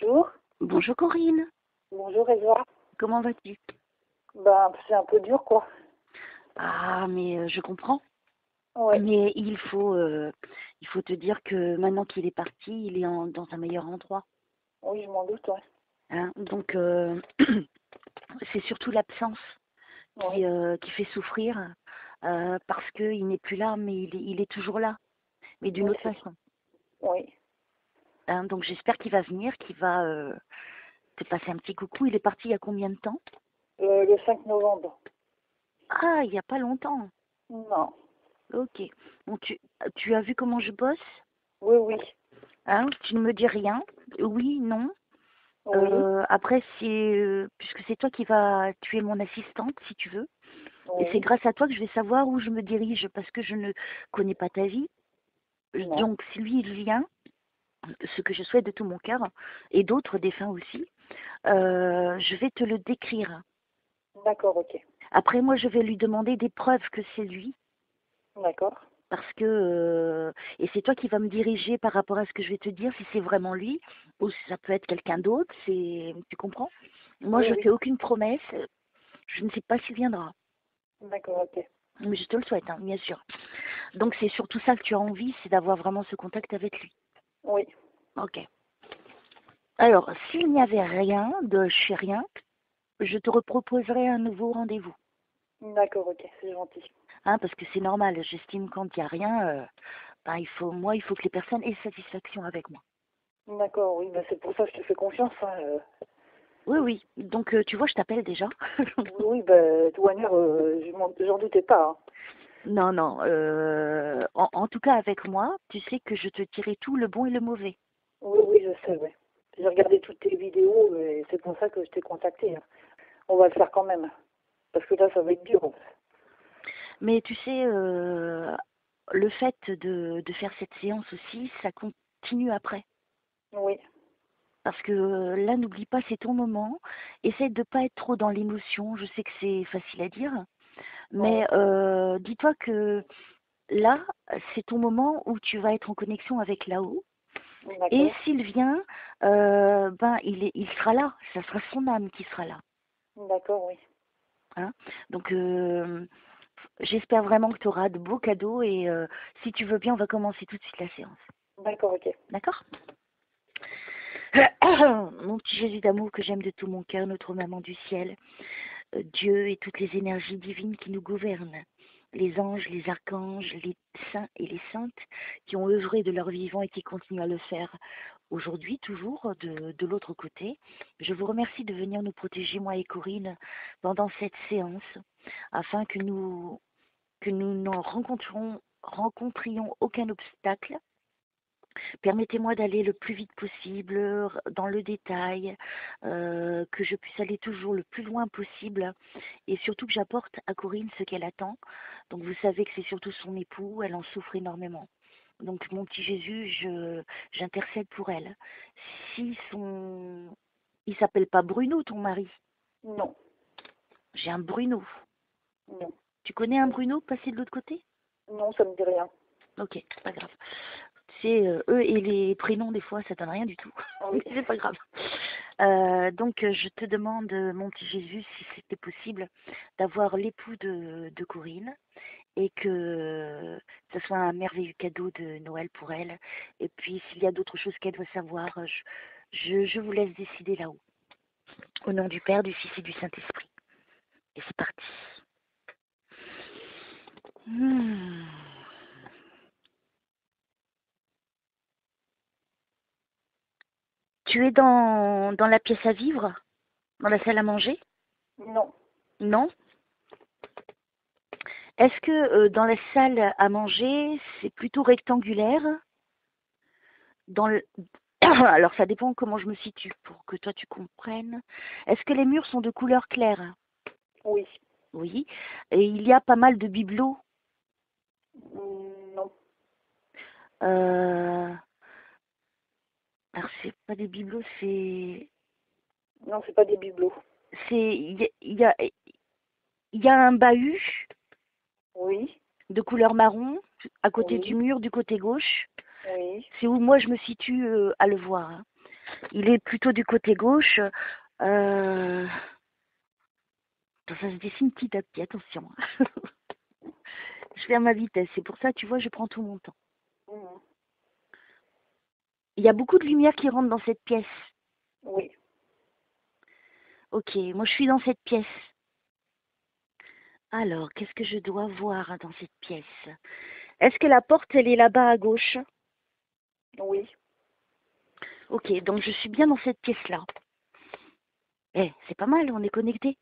Bonjour. Bonjour Corinne, Bonjour Eva. comment vas-tu? Ben, c'est un peu dur, quoi. Ah, mais je comprends. Ouais. Mais il faut te dire que maintenant qu'il est parti, il est dans un meilleur endroit. Oui, je m'en doute, ouais. Hein. Donc, c'est surtout l'absence Oui. qui fait souffrir parce qu'il n'est plus là, mais il est toujours là, mais d'une Oui, autre façon. oui. Hein. Donc, j'espère qu'il va venir, qu'il va te passer un petit coucou. Il est parti il y a combien de temps? Le 5 novembre. Ah, il n'y a pas longtemps. Non. Ok. Bon, tu as vu comment je bosse? Oui, oui. Hein, tu ne me dis rien. Oui, non. Oui. Après, puisque c'est toi tu es mon assistante, si tu veux. Et c'est Oui. grâce à toi que je vais savoir où je me dirige, parce que je ne connais pas ta vie. Non. Donc, si lui, il vient, ce que je souhaite de tout mon cœur, et d'autres défunts aussi, je vais te le décrire. D'accord, ok. Après, moi, je vais lui demander des preuves que c'est lui, D'accord. parce que, et c'est toi qui vas me diriger par rapport à ce que je vais te dire, si c'est vraiment lui, ou si ça peut être quelqu'un d'autre, tu comprends? Moi, Oui, je ne oui. fais aucune promesse, je ne sais pas s'il viendra, D'accord, ok. mais je te le souhaite, hein, bien sûr. Donc, c'est surtout ça que tu as envie, c'est d'avoir vraiment ce contact avec lui. Oui. Ok. Alors, s'il n'y avait rien de chez rien, je te reproposerai un nouveau rendez-vous. D'accord, ok. C'est gentil. Hein, parce que c'est normal, j'estime quand il n'y a rien, ben, il faut que les personnes aient satisfaction avec moi. D'accord, oui. Ben, c'est pour ça que je te fais confiance, hein. Oui, oui. Donc, tu vois, je t'appelle déjà. Oui, oui, ben, de toute manière, j'en doutais pas, hein. Non, non. En tout cas, avec moi, tu sais que je te dirai tout le bon et le mauvais. Oui, oui, je sais, ouais. J'ai regardé toutes tes vidéos et c'est pour ça que je t'ai contacté, hein. On va le faire quand même. Parce que là, ça va être dur. Mais tu sais, le fait de faire cette séance aussi, ça continue après. Oui. Parce que là, n'oublie pas, c'est ton moment. Essaye de ne pas être trop dans l'émotion. Je sais que c'est facile à dire. Oui. Mais dis-toi que là, c'est ton moment où tu vas être en connexion avec là-haut. Et D'accord. s'il vient, ben, il sera là. Ça sera son âme qui sera là. D'accord, oui. Hein. Donc, j'espère vraiment que tu auras de beaux cadeaux. Et si tu veux bien, on va commencer tout de suite la séance. D'accord, ok. D'accord? Mon petit Jésus d'amour que j'aime de tout mon cœur, notre maman du ciel, Dieu et toutes les énergies divines qui nous gouvernent, les anges, les archanges, les saints et les saintes qui ont œuvré de leur vivant et qui continuent à le faire aujourd'hui, toujours de l'autre côté. Je vous remercie de venir nous protéger, moi et Corinne, pendant cette séance, afin que nous n'en rencontrions aucun obstacle. Permettez-moi d'aller le plus vite possible dans le détail, que je puisse aller toujours le plus loin possible et surtout que j'apporte à Corinne ce qu'elle attend. Donc vous savez que c'est surtout son époux, elle en souffre énormément. Donc mon petit Jésus, j'intercède pour elle. Si son... Il s'appelle pas Bruno, ton mari. Non. J'ai un Bruno. Non. Tu connais un Bruno passé de l'autre côté? Non, ça me dit rien. Ok, pas grave. C'est eux et les prénoms, des fois, ça donne rien du tout. Oui. Mais c'est pas grave. Donc, je te demande, mon petit Jésus, si c'était possible, d'avoir l'époux de Corinne et que ce soit un merveilleux cadeau de Noël pour elle. Et puis, s'il y a d'autres choses qu'elle doit savoir, je vous laisse décider là-haut. Au nom du Père, du Fils et du Saint-Esprit. Et c'est parti. Hmm. Tu es dans la pièce à vivre? Dans la salle à manger? Non. Non? Est-ce que dans la salle à manger, c'est plutôt rectangulaire? Dans le... Alors, ça dépend comment je me situe pour que toi tu comprennes. Est-ce que les murs sont de couleur claire? Oui. Oui. Et il y a pas mal de bibelots. Non. Euh... Alors, c'est pas des bibelots, c'est... Non, c'est pas des bibelots. Il y a un bahut Oui. de couleur marron à côté du Oui. mur, du côté gauche. Oui. C'est où moi je me situe à le voir. Hein. Il est plutôt du côté gauche. Euh... Ça se dessine petit à petit, attention. Je fais à ma vitesse, c'est pour ça, tu vois, je prends tout mon temps. Mhm. Il y a beaucoup de lumière qui rentre dans cette pièce. Oui. Ok, moi je suis dans cette pièce. Alors, qu'est-ce que je dois voir dans cette pièce? Est-ce que la porte, elle est là-bas à gauche? Oui. Ok, donc je suis bien dans cette pièce-là. Eh, c'est pas mal, on est connectés.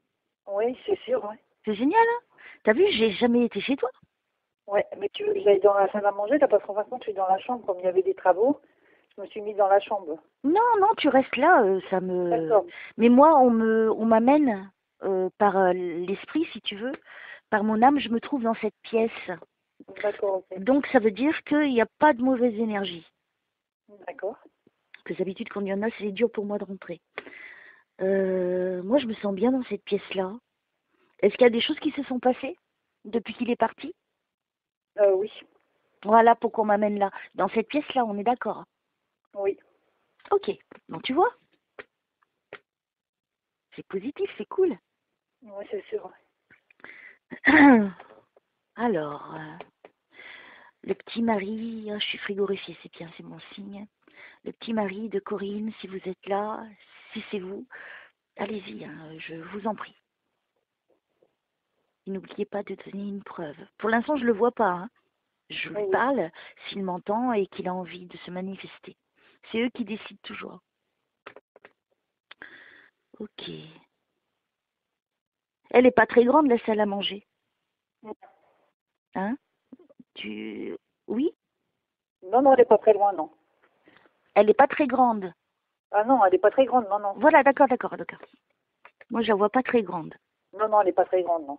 Oui, c'est sûr, ouais. C'est génial, hein? T'as vu, j'ai jamais été chez toi. Ouais, mais tu veux que j'aille dans la salle à manger là, parce qu'en fin de compte, je suis dans la chambre, comme il y avait des travaux, je me suis mise dans la chambre. Non, non, tu restes là, ça me... D'accord. Mais moi, on m'amène par l'esprit, si tu veux, par mon âme, je me trouve dans cette pièce. D'accord, ok. Donc, ça veut dire qu'il n'y a pas de mauvaise énergie. D'accord. Parce que d'habitude, quand il y en a, c'est dur pour moi de rentrer. Moi, je me sens bien dans cette pièce-là. Est-ce qu'il y a des choses qui se sont passées depuis qu'il est parti? Oui. Voilà, pour qu'on m'amène là. Dans cette pièce-là, on est d'accord. Oui. Ok, donc tu vois, c'est positif, c'est cool. Oui, c'est sûr. Alors, le petit mari, je suis frigorifiée, c'est bien, c'est mon signe. Le petit mari de Corinne, si vous êtes là, si c'est vous, allez-y, hein, je vous en prie. Et n'oubliez pas de donner une preuve. Pour l'instant, je ne le vois pas. Hein. Je lui Oui. parle s'il m'entend et qu'il a envie de se manifester. C'est eux qui décident toujours. Ok. Elle n'est pas très grande, la salle à manger. Hein? Tu... Oui? Non, non, elle n'est pas très loin, non. Elle n'est pas très grande. Ah non, elle n'est pas très grande, non, non. Voilà, d'accord, d'accord, d'accord. Moi, je la vois pas très grande. Non, non, elle n'est pas très grande, non.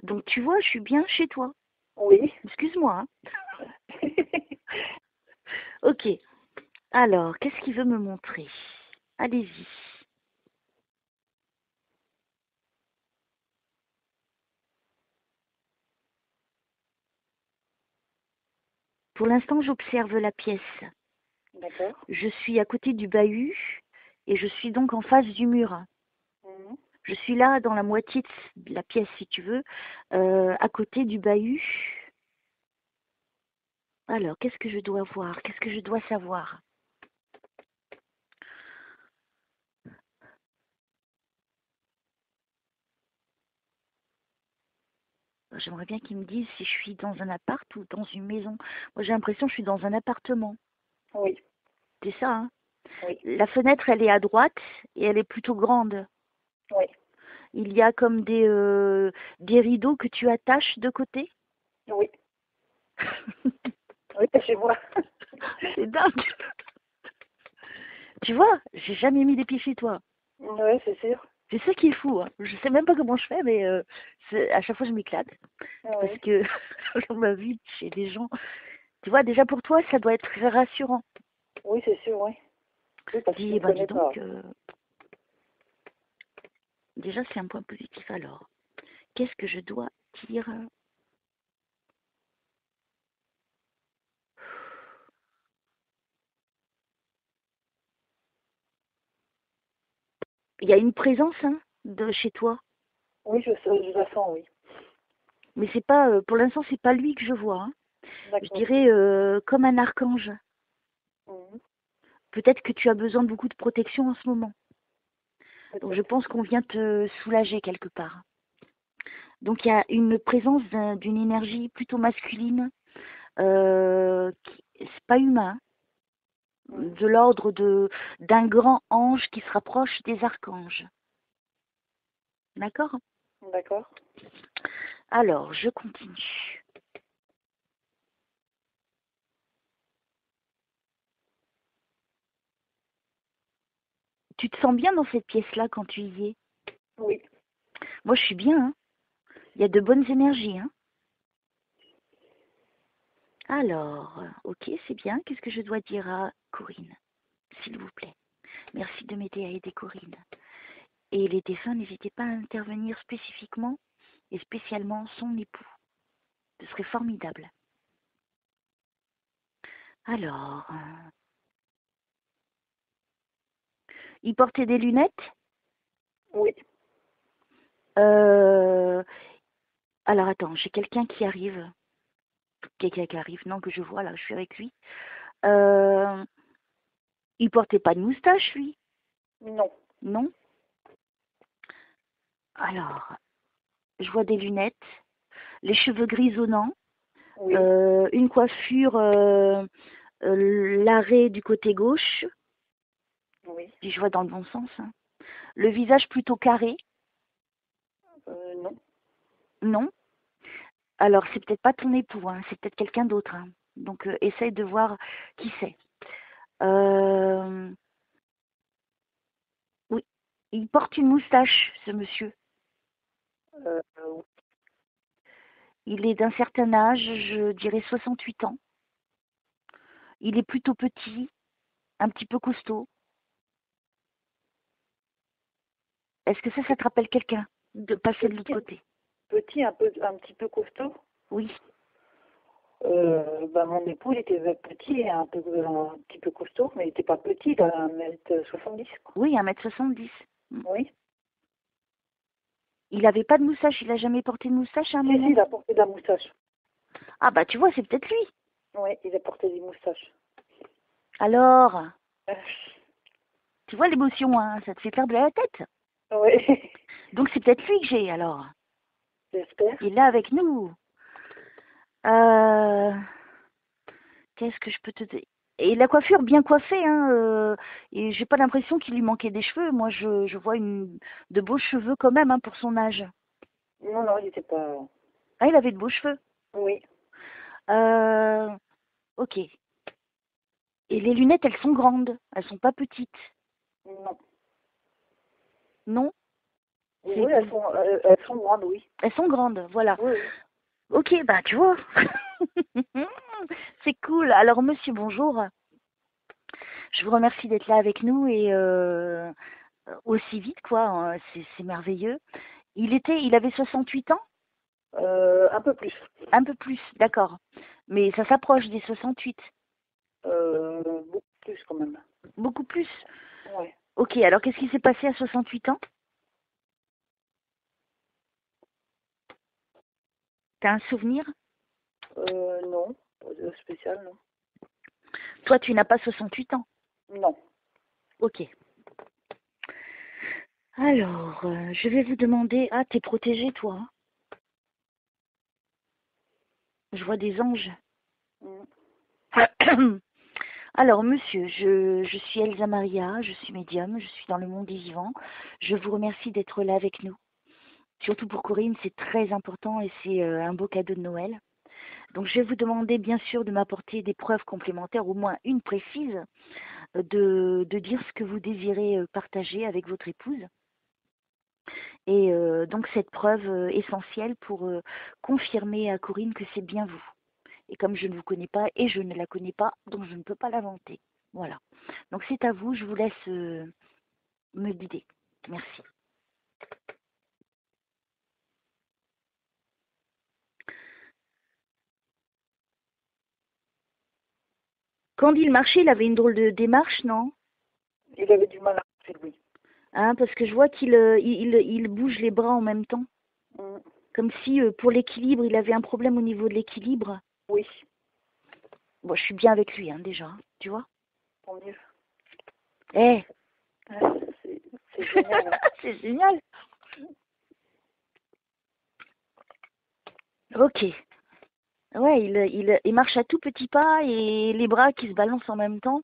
Donc, tu vois, je suis bien chez toi. Oui. Excuse-moi. Hein. Ok. Alors, qu'est-ce qu'il veut me montrer? Allez-y. Pour l'instant, j'observe la pièce. D'accord. Je suis à côté du bahut et je suis donc en face du mur. Mhm. Je suis là dans la moitié de la pièce, si tu veux, à côté du bahut. Alors, qu'est-ce que je dois voir? Qu'est-ce que je dois savoir? J'aimerais bien qu'ils me disent si je suis dans un appart ou dans une maison. Moi, j'ai l'impression que je suis dans un appartement. Oui. C'est ça, hein? Oui. La fenêtre, elle est à droite et elle est plutôt grande. Oui. Il y a comme des rideaux que tu attaches de côté. Oui. Oui, c'est chez moi. C'est dingue. Tu vois, j'ai jamais mis les pieds chez toi. Oui, c'est sûr. C'est ça qui est fou. Hein. Je sais même pas comment je fais, mais à chaque fois je m'éclate. Parce Oui. que dans ma vie, chez des gens, tu vois, déjà pour toi, ça doit être très rassurant. Oui, c'est sûr, oui. Oui, parce que tu Dis, ne eh me ben dis connais pas. donc, déjà c'est un point positif alors. Qu'est-ce que je dois dire? Il y a une présence hein, de chez toi. Oui, je la sens, oui. Mais c'est pas, pour l'instant, c'est pas lui que je vois. Hein. Je D'accord. dirais comme un archange. Mhm. Peut-être que tu as besoin de beaucoup de protection en ce moment. Donc je Peut-être. pense qu'on vient te soulager quelque part. Donc il y a une présence d'une énergie plutôt masculine, c'est pas humain, Mhm. de l'ordre d'un grand ange qui se rapproche des archanges. D'accord? D'accord. Alors, je continue. Tu te sens bien dans cette pièce-là quand tu y es? Oui. Moi, je suis bien, hein. Il y a de bonnes énergies, hein. Alors, ok, c'est bien. Qu'est-ce que je dois dire à Corinne, s'il vous plaît? Merci de m'aider à aider Corinne. Et les défunts, n'hésitez pas à intervenir spécifiquement et spécialement son époux. Ce serait formidable. Alors, Il portait des lunettes? Oui. Alors attends, j'ai quelqu'un qui arrive. Quelqu'un qui arrive, non, que je vois là, je suis avec lui. Il portait pas de moustache, lui? Non. Non? Alors, je vois des lunettes, les cheveux grisonnants, Oui. une coiffure, l'arrêt du côté gauche, Oui. si je vois dans le bon sens, hein. Le visage plutôt carré, Non. non? Alors, c'est peut-être pas ton époux, hein, c'est peut-être quelqu'un d'autre, hein. Donc, essaye de voir qui c'est. Oui, il porte une moustache, ce monsieur. Oui. Il est d'un certain âge, je dirais 68 ans. Il est plutôt petit, un petit peu costaud. Est-ce que ça te rappelle quelqu'un de passer de l'autre côté? Petit, un petit peu costaud. Oui. Mon époux, il était petit et un petit peu costaud, mais il n'était pas petit, il a 1m70, quoi. Oui, 1m70. Oui. Il n'avait pas de moustache, il n'a jamais porté de moustache à un Si, moment? il a porté de la moustache. Ah bah tu vois, c'est peut-être lui. Oui, il a porté des moustaches. Alors, tu vois l'émotion, hein, ça te fait perdre la tête. Oui. Donc c'est peut-être lui que j'ai alors. J'espère. Il est là avec nous. Euh, Qu'est-ce que je peux te dire? Et la coiffure bien coiffée, hein. Et j'ai pas l'impression qu'il lui manquait des cheveux. Moi, je vois de beaux cheveux quand même, hein, pour son âge. Non, non, il n'était pas... Ah, il avait de beaux cheveux. Oui. Euh, ok. Et les lunettes, elles sont grandes. Elles sont pas petites. Non. Non? Oui, elles sont grandes, oui. Elles sont grandes, voilà. Oui, oui. Ok, bah tu vois. C'est cool. Alors, monsieur, bonjour. Je vous remercie d'être là avec nous et aussi vite, quoi. Hein, c'est merveilleux. Il avait 68 ans? Un peu plus. Un peu plus, d'accord. Mais ça s'approche des 68. Beaucoup plus quand même. Beaucoup plus. Ouais. Ok, alors qu'est-ce qui s'est passé à 68 ans? T'as un souvenir? Non, pas de spécial, non. Toi, tu n'as pas 68 ans. Non. Ok. Alors, je vais vous demander... Ah, t'es protégé, toi, hein? Je vois des anges. Mm. Alors, monsieur, je suis Elsa Maria, je suis médium, je suis dans le monde des vivants. Je vous remercie d'être là avec nous. Surtout pour Corinne, c'est très important et c'est un beau cadeau de Noël. Donc, je vais vous demander, bien sûr, de m'apporter des preuves complémentaires, au moins une précise, de dire ce que vous désirez partager avec votre épouse. Et donc, cette preuve essentielle pour confirmer à Corinne que c'est bien vous. Et comme je ne vous connais pas et je ne la connais pas, donc je ne peux pas l'inventer. Voilà. Donc c'est à vous, je vous laisse me guider. Merci. Quand il marchait, il avait une drôle de démarche, non? Il avait du mal à marcher, lui. Hein, parce que je vois qu'il il bouge les bras en même temps. Mm. Comme si pour l'équilibre, il avait un problème au niveau de l'équilibre. Oui, Bon, je suis bien avec lui, hein, déjà, tu vois. tant mieux. Eh, Ah, c'est génial. Hein. c'est génial. Ok. Ouais, il marche à tout petit pas et les bras qui se balancent en même temps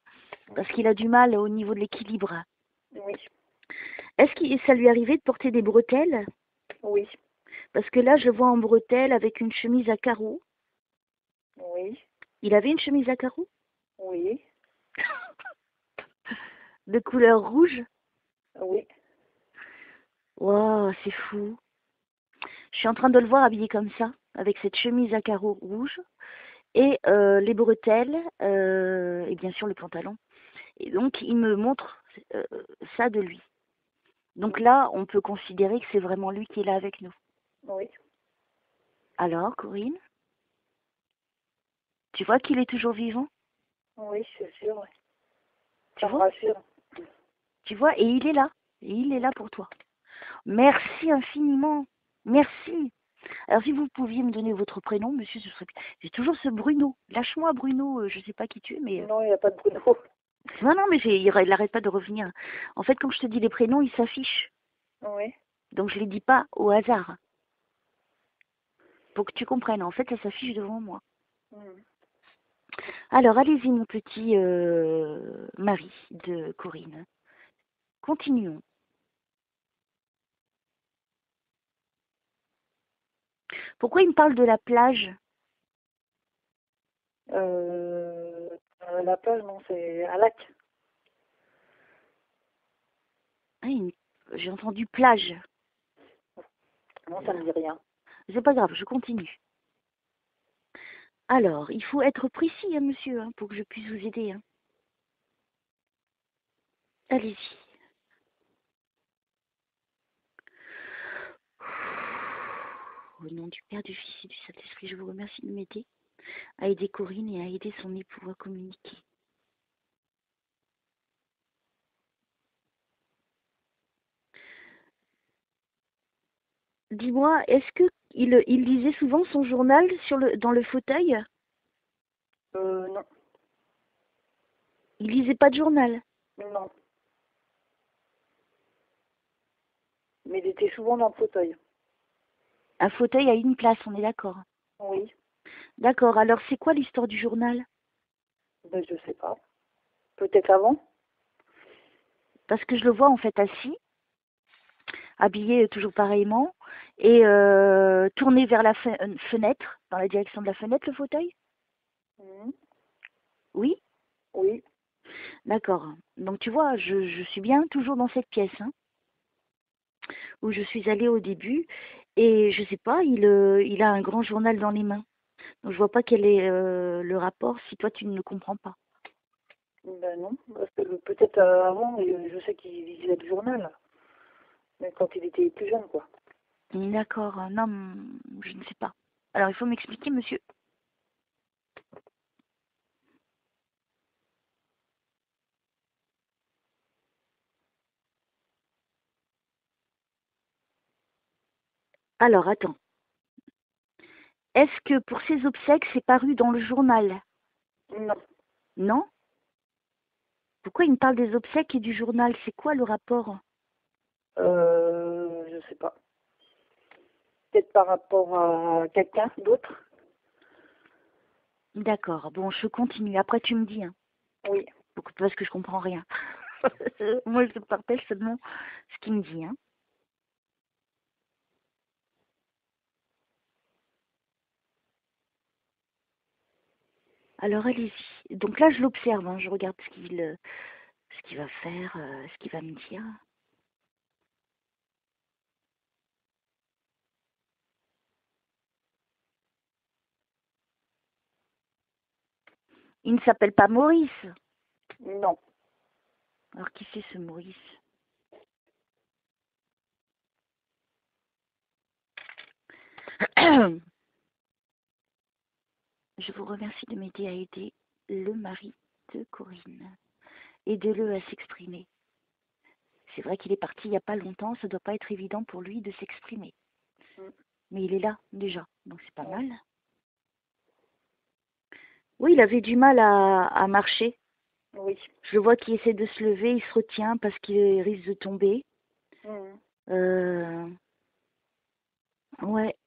parce qu'il a du mal au niveau de l'équilibre. Oui, Est-ce que ça lui arrivait de porter des bretelles? oui, Parce que là, je vois en bretelles avec une chemise à carreaux. oui, Il avait une chemise à carreaux oui, de couleur rouge. oui. Waouh, c'est fou. Je suis en train de le voir habillé comme ça, avec cette chemise à carreaux rouge et les bretelles et bien sûr le pantalon. Et donc, il me montre ça de lui. Donc là, on peut considérer que c'est vraiment lui qui est là avec nous. Oui, Alors, Corinne, tu vois qu'il est toujours vivant? oui, c'est sûr. Oui. Tu Ça me vois? rassure. Tu vois, et il est là. Et il est là pour toi. Merci infiniment. Merci. Alors, si vous pouviez me donner votre prénom, monsieur, ce serait bien. J'ai toujours ce Bruno. Lâche-moi, Bruno. Je ne sais pas qui tu es, mais... Non, il n'y a pas de Bruno. Non, non, mais il n'arrête pas de revenir. En fait, quand je te dis les prénoms, ils s'affichent. Oui. Donc, je ne les dis pas au hasard. Pour que tu comprennes. En fait, ça s'affiche devant moi. Mhm. Alors, allez-y, mon petit mari de Corinne. Continuons. Pourquoi il me parle de la plage? La plage, non, c'est un lac. Ah, j'ai entendu plage. Non, ça ne me dit rien. C'est pas grave, je continue. Alors, il faut être précis, hein, monsieur, hein, pour que je puisse vous aider. Hein. Allez-y. Au nom du Père, du Fils et du Saint-Esprit, je vous remercie de m'aider à aider Corinne et à aider son époux à communiquer. Dis-moi, est-ce que il lisait souvent son journal dans le fauteuil? Non. Il lisait pas de journal. Non. Mais il était souvent dans le fauteuil. Un fauteuil à une place, on est d'accord. Oui. D'accord, alors c'est quoi l'histoire du journal? Ben, je sais pas. Peut-être avant. Parce que je le vois en fait assis, habillé toujours pareillement, et tourné vers la fenêtre, dans la direction de la fenêtre, le fauteuil? Mhm. Oui? Oui. D'accord. Donc tu vois, je suis bien toujours dans cette pièce, hein, où je suis allée au début, et je sais pas, il a un grand journal dans les mains. Donc je vois pas quel est le rapport si toi tu ne le comprends pas. Ben non. Parce que peut-être avant, je sais qu'il lisait le journal. Mais quand il était plus jeune, quoi. D'accord, non, je ne sais pas. Alors il faut m'expliquer, monsieur. Alors attends. Est-ce que pour ses obsèques, c'est paru dans le journal? Non. Non? Pourquoi il me parle des obsèques et du journal? C'est quoi le rapport? Je sais pas. Peut-être par rapport à quelqu'un d'autre. D'accord, bon, je continue. Après, tu me dis, hein, Oui. parce que je comprends rien. Moi, je partage seulement ce qu'il me dit. Hein. Alors, allez-y. Donc là, je l'observe. Hein, je regarde ce qu'il va faire, ce qu'il va me dire. Il ne s'appelle pas Maurice. Non. Alors, qui c'est ce Maurice? Je vous remercie de m'aider à aider le mari de Corinne. Aidez-le à s'exprimer. C'est vrai qu'il est parti il n'y a pas longtemps, ça ne doit pas être évident pour lui de s'exprimer. Mm. Mais il est là déjà, donc c'est pas Oui. mal. Oui, il avait du mal à marcher. Oui. Je le vois qu'il essaie de se lever, il se retient parce qu'il risque de tomber. Mhm. Ouais.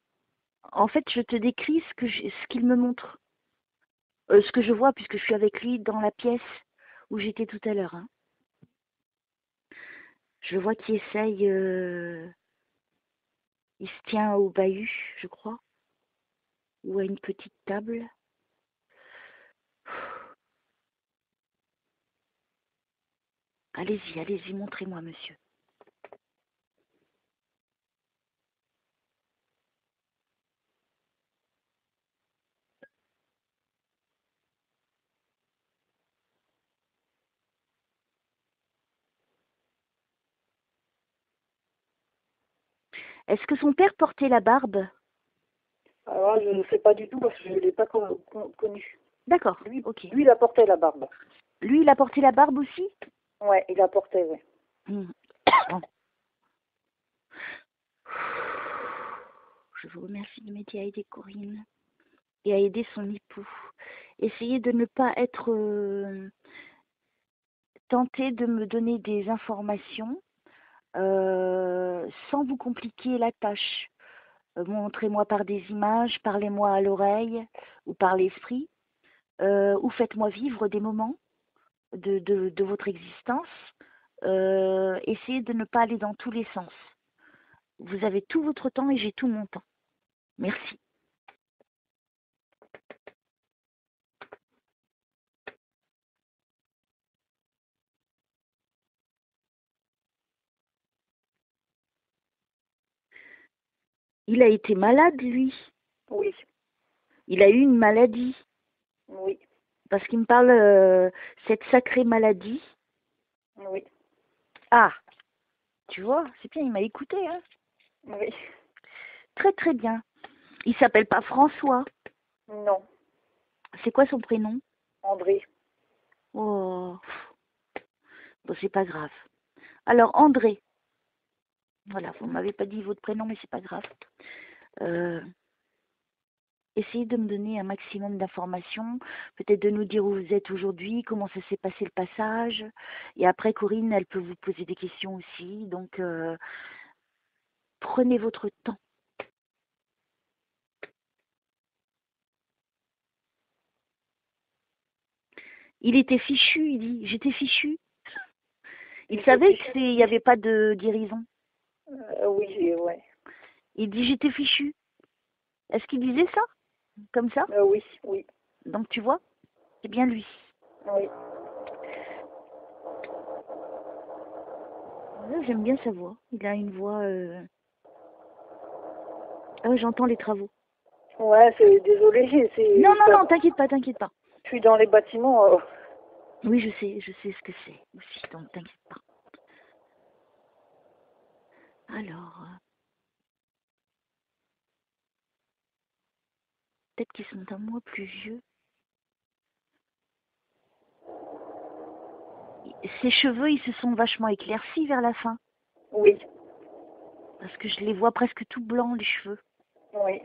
En fait, je te décris ce qu'il me montre. Ce que je vois puisque je suis avec lui dans la pièce où j'étais tout à l'heure. Hein. Je le vois qu'il essaye. Il se tient au bahut, je crois, ou à une petite table. Allez-y, allez-y, montrez-moi, monsieur. Est-ce que son père portait la barbe? Alors, je ne sais pas du tout parce que je ne l'ai pas connu. D'accord, Lui, ok. lui, il a porté la barbe. Lui, il a porté la barbe aussi? Ouais, il a porté, oui. Mm. Je vous remercie de m'aider à aider Corinne et à aider son époux. Essayez de ne pas être tenté de me donner des informations sans vous compliquer la tâche. Montrez-moi par des images, parlez-moi à l'oreille ou par l'esprit, ou faites-moi vivre des moments de votre existence. Essayez de ne pas aller dans tous les sens. Vous avez tout votre temps et j'ai tout mon temps. Merci. Il a été malade, lui. Oui, Il a eu une maladie. oui, Parce qu'il me parle cette sacrée maladie. oui, Ah, tu vois, c'est bien, il m'a écouté, hein. oui. Très très bien. Il s'appelle pas François. Non, C'est quoi son prénom? André. Oh, bon, c'est pas grave. Alors, André. Voilà, vous m'avez pas dit votre prénom, mais c'est pas grave. Essayez de me donner un maximum d'informations, peut-être de nous dire où vous êtes aujourd'hui, comment ça s'est passé le passage. Et après, Corinne, elle peut vous poser des questions aussi. Donc, prenez votre temps. Il était fichu, il dit. J'étais fichu. Il savait qu'il n'y avait pas de guérison. Oui, ouais. Il dit j'étais fichu. Est-ce qu'il disait ça? Comme ça? Oui, oui, Donc tu vois, c'est bien lui. oui. J'aime bien sa voix. Il a une voix... Ah ouais, j'entends les travaux. Ouais, c'est désolé, c'est. Non, non, non, t'inquiète pas, t'inquiète pas. Je suis dans les bâtiments. Oui, je sais ce que c'est aussi, donc t'inquiète pas. Alors, peut-être qu'ils sont un mois plus vieux. Ses cheveux, ils se sont vachement éclaircis vers la fin. Oui, Parce que je les vois presque tout blancs, les cheveux. oui.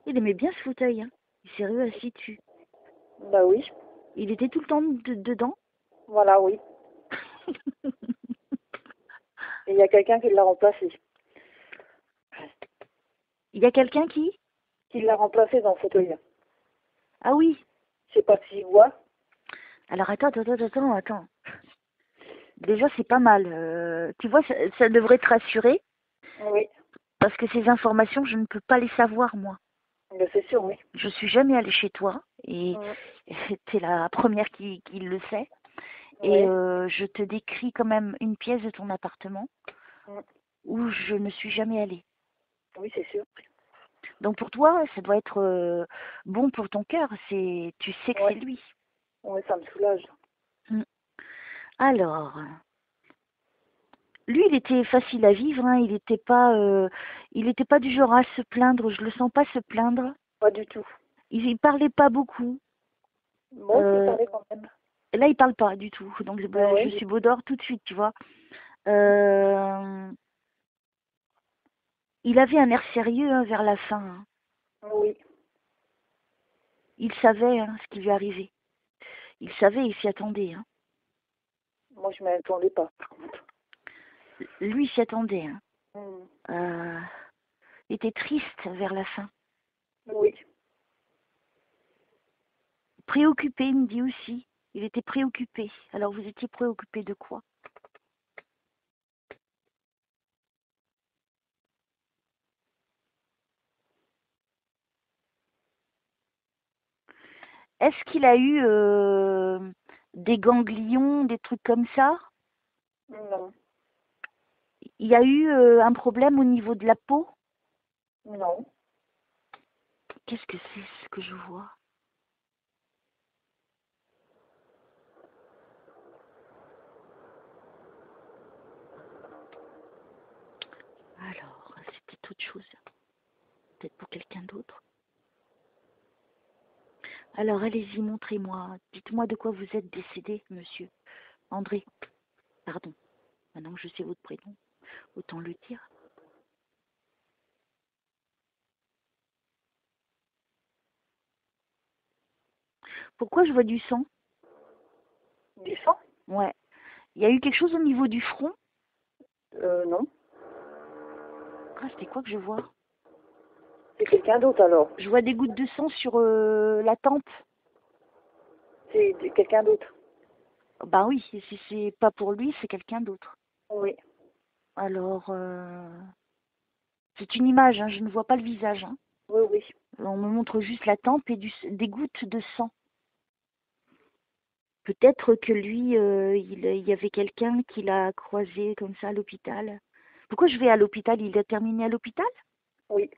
Il aimait bien ce fauteuil, hein. Il s'est assis dessus. Bah oui. Il était tout le temps dedans. Voilà, oui. Et il y a quelqu'un qui l'a remplacé. Il y a quelqu'un qui... Qui l'a remplacé dans le fauteuil. Ah oui. Je sais pas s'il voit. Alors attends. Déjà, c'est pas mal. Tu vois, ça devrait te rassurer. Oui. Parce que ces informations, je ne peux pas les savoir, moi. Mais c'est sûr, oui. Je suis jamais allée chez toi. Et Mm. t'es la première qui le sait. Oui. Et je te décris quand même une pièce de ton appartement Mm. où je ne suis jamais allée. Oui, c'est sûr. Donc pour toi, ça doit être bon pour ton cœur. Tu sais que Ouais. c'est lui. Oui, ça me soulage. Mm. Alors, lui, il était facile à vivre. Hein. Il était pas du genre à se plaindre. Je le sens pas se plaindre. Pas du tout. Il parlait pas beaucoup. Moi aussi, il parlait quand même. Là, il parle pas du tout. Donc, Ah ouais. je suis Baudor tout de suite, tu vois. Il avait un air sérieux hein, vers la fin. Hein. Oui. Il savait hein, ce qui lui arrivait. Il savait, il s'y attendait. Hein. Moi, je ne m'y attendais pas, par contre. Lui, il s'y attendait. Hein. Mm. Il était triste vers la fin. Oui. Préoccupé, il me dit aussi. Il était préoccupé. Alors, vous étiez préoccupé de quoi? Est-ce qu'il a eu des ganglions, des trucs comme ça? Non. Il y a eu un problème au niveau de la peau? Non. Qu'est-ce que c'est ce que je vois? Alors, c'est peut-être autre chose. Peut-être pour quelqu'un d'autre. Alors, allez-y, montrez-moi. Dites-moi de quoi vous êtes décédé, monsieur. André, pardon. Maintenant que je sais votre prénom, autant le dire. Pourquoi je vois du sang? Du sang? Ouais. Il y a eu quelque chose au niveau du front? Non. Ah, c'était quoi que je vois? C'est quelqu'un d'autre alors. Je vois des gouttes de sang sur la tempe. C'est quelqu'un d'autre. Bah oui, si c'est pas pour lui, c'est quelqu'un d'autre. Oui. Alors, c'est une image, hein, je ne vois pas le visage. Hein. Oui, oui. On me montre juste la tempe et des gouttes de sang. Peut-être que lui, il y avait quelqu'un qui l'a croisé comme ça à l'hôpital. Pourquoi je vais à l'hôpital? Il a terminé à l'hôpital? Oui.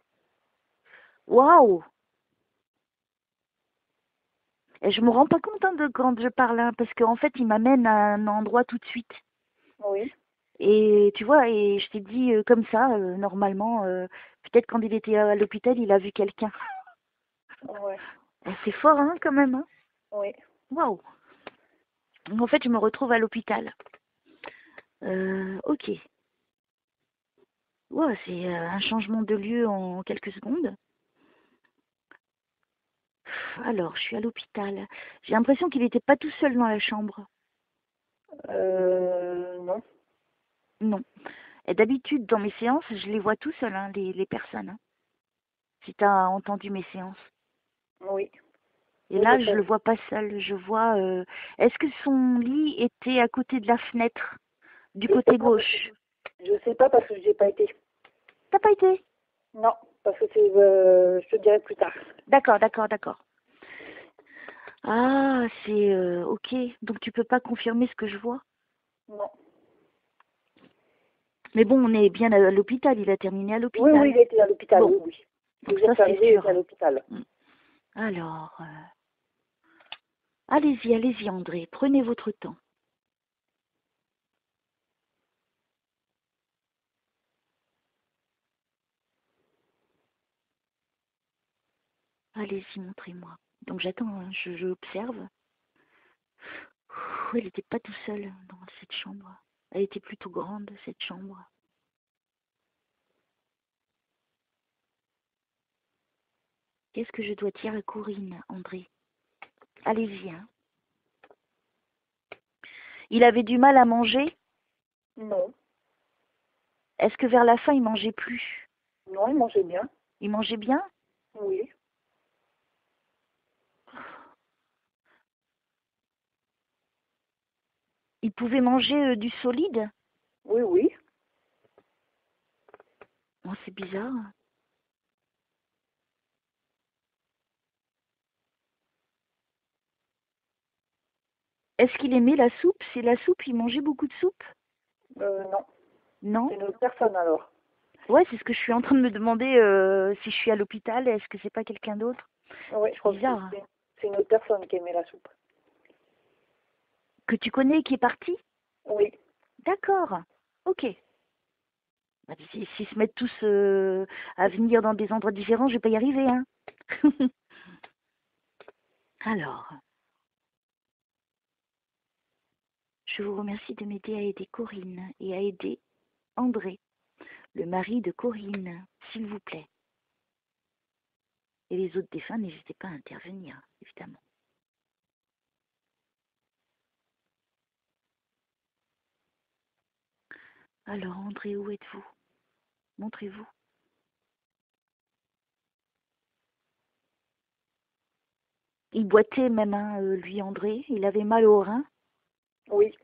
Waouh! Et je me rends pas compte hein, de quand je parle, hein, parce qu'en fait, il m'amène à un endroit tout de suite. Oui. Et tu vois, et je t'ai dit comme ça, normalement, peut-être quand il était à l'hôpital, il a vu quelqu'un. Ouais. Et c'est fort, hein, quand même. Hein. Oui. Waouh! En fait, je me retrouve à l'hôpital. Ok. Wow, c'est un changement de lieu en quelques secondes. Alors, je suis à l'hôpital. J'ai l'impression qu'il n'était pas tout seul dans la chambre. Non. Non. Et d'habitude, dans mes séances, je les vois tout seuls, hein, les personnes. Hein, si tu as entendu mes séances. Oui. Et Oui, là, j'ai je pas le vu. vois pas seul. Je vois. Est-ce que son lit était à côté de la fenêtre, du Je sais côté pas, gauche? je sais pas parce que j'ai pas été. T'as pas été? Non, parce que c'est, je te dirai plus tard. D'accord, d'accord, d'accord. Ah, c'est ok. Donc tu peux pas confirmer ce que je vois? Non. Mais bon, on est bien à l'hôpital. Il a terminé à Oui, oui, l'hôpital. il était à l'hôpital, Bon, oui, oui. Le donc jour ça que c'est c'est arrivé, il sûr. était à l'hôpital. Mm. Alors, allez-y, allez-y, André. Prenez votre temps. Allez-y, montrez-moi. Donc j'attends, hein, je observe. Elle n'était pas tout seule dans cette chambre. Elle était plutôt grande, cette chambre. Qu'est-ce que je dois dire à Corinne, André? Allez-y, hein. Il avait du mal à manger? Non. Est-ce que vers la fin, il mangeait plus? Non, il mangeait bien. Il mangeait bien? Oui. Il pouvait manger du solide? Oui, oui. Oh, c'est bizarre. Est-ce qu'il aimait la soupe? C'est la soupe, il mangeait beaucoup de soupe? Non. Non? C'est une autre personne alors. Ouais, c'est ce que je suis en train de me demander si je suis à l'hôpital. Est-ce que c'est pas quelqu'un d'autre? Oui, je crois que Bizarre. c'est une autre personne qui aimait la soupe. Que tu connais et qui est parti? Oui. D'accord. Ok. Bah, s'ils se mettent tous à venir dans des endroits différents, je vais pas y arriver, hein. Alors, je vous remercie de m'aider à aider Corinne et à aider André, le mari de Corinne, s'il vous plaît. Et les autres défunts, n'hésitez pas à intervenir, évidemment. Alors, André, où êtes-vous? Montrez-vous. Il boitait même, hein, lui, André. Il avait mal au rein. Oui.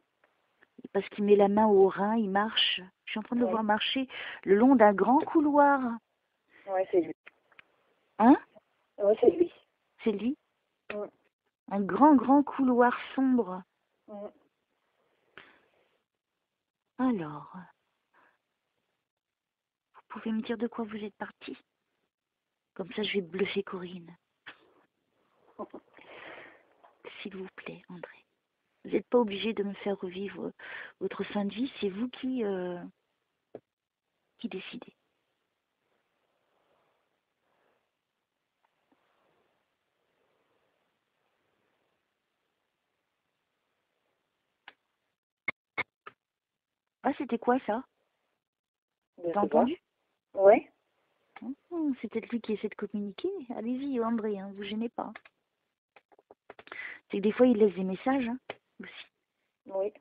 Parce qu'il met la main au rein, il marche. Je suis en train de le Oui. voir marcher le long d'un grand couloir. Oui, c'est lui. Hein? Oui, c'est lui. C'est lui? Mm. Un grand, grand couloir sombre. Mm. Alors, vous pouvez me dire de quoi vous êtes parti? Comme ça, je vais bluffer Corinne. S'il vous plaît, André. Vous n'êtes pas obligé de me faire revivre votre fin de vie, c'est vous qui décidez. Ah, c'était quoi ça? Je T'as sais pas. entendu? Ouais. C'est peut-être lui qui essaie de communiquer. Allez-y, André, vous gênez pas. C'est que des fois, il laisse des messages aussi. Oui.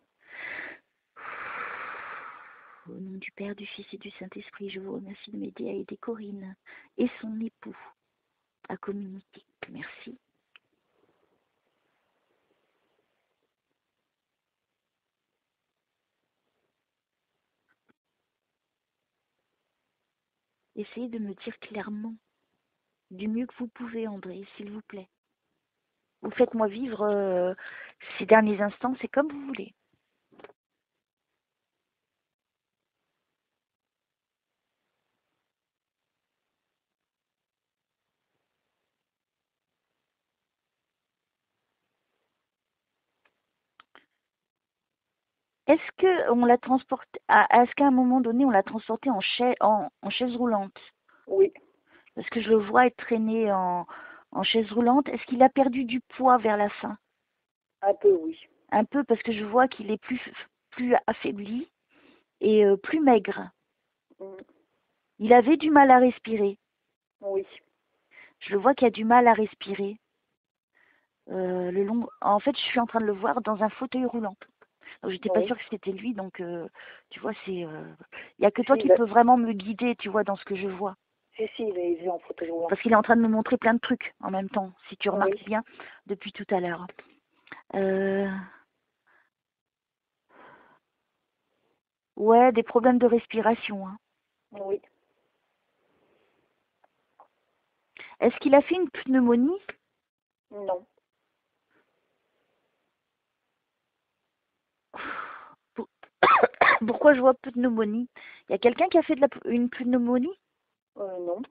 Au nom du Père, du Fils et du Saint-Esprit, je vous remercie de m'aider à aider Corinne et son époux à communiquer. Merci. Essayez de me dire clairement, du mieux que vous pouvez, André, s'il vous plaît. Vous faites-moi vivre ces derniers instants, c'est comme vous voulez. Est-ce que on l'a transporté, est-ce qu'à un moment donné, on l'a transporté en chaise roulante? Oui. Parce que je le vois être traîné en chaise roulante. Est-ce qu'il a perdu du poids vers la fin? Un peu, oui. Un peu, parce que je vois qu'il est plus affaibli et plus maigre. Mm. Il avait du mal à respirer. Oui. Je le vois qu'il a du mal à respirer. En fait, je suis en train de le voir dans un fauteuil roulant. Donc, j'étais pas Oui. sûre que c'était lui. Donc, tu vois, il y a que toi Si, qui peux vraiment me guider, tu vois, dans ce que je vois. si, il est en fauteuil roulant. Parce qu'il est en train de me montrer plein de trucs en même temps, si tu Oui. remarques bien, depuis tout à l'heure. Ouais, des problèmes de respiration. Oui. Est-ce qu'il a fait une pneumonie? Non. Pour- Pourquoi je vois pneumonie? Il y a quelqu'un qui a fait une pneumonie? Non.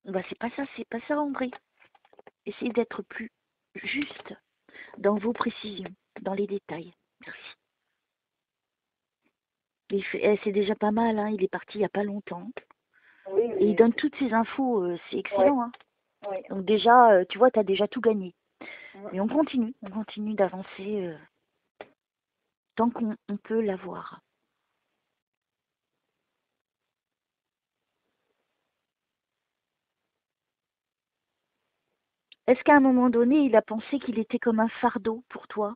Bah, c'est pas ça, André. Essayez d'être plus juste dans vos précisions, dans les détails. Merci. C'est déjà pas mal, il est parti il n'y a pas longtemps. Oui, Et il mais... donne toutes ces infos, c'est Ouais. excellent. Oui. Donc déjà, tu vois, tu as déjà tout gagné. Mm. Mais on continue d'avancer tant qu'on peut l'avoir. Est-ce qu'à un moment donné, il a pensé qu'il était comme un fardeau pour toi?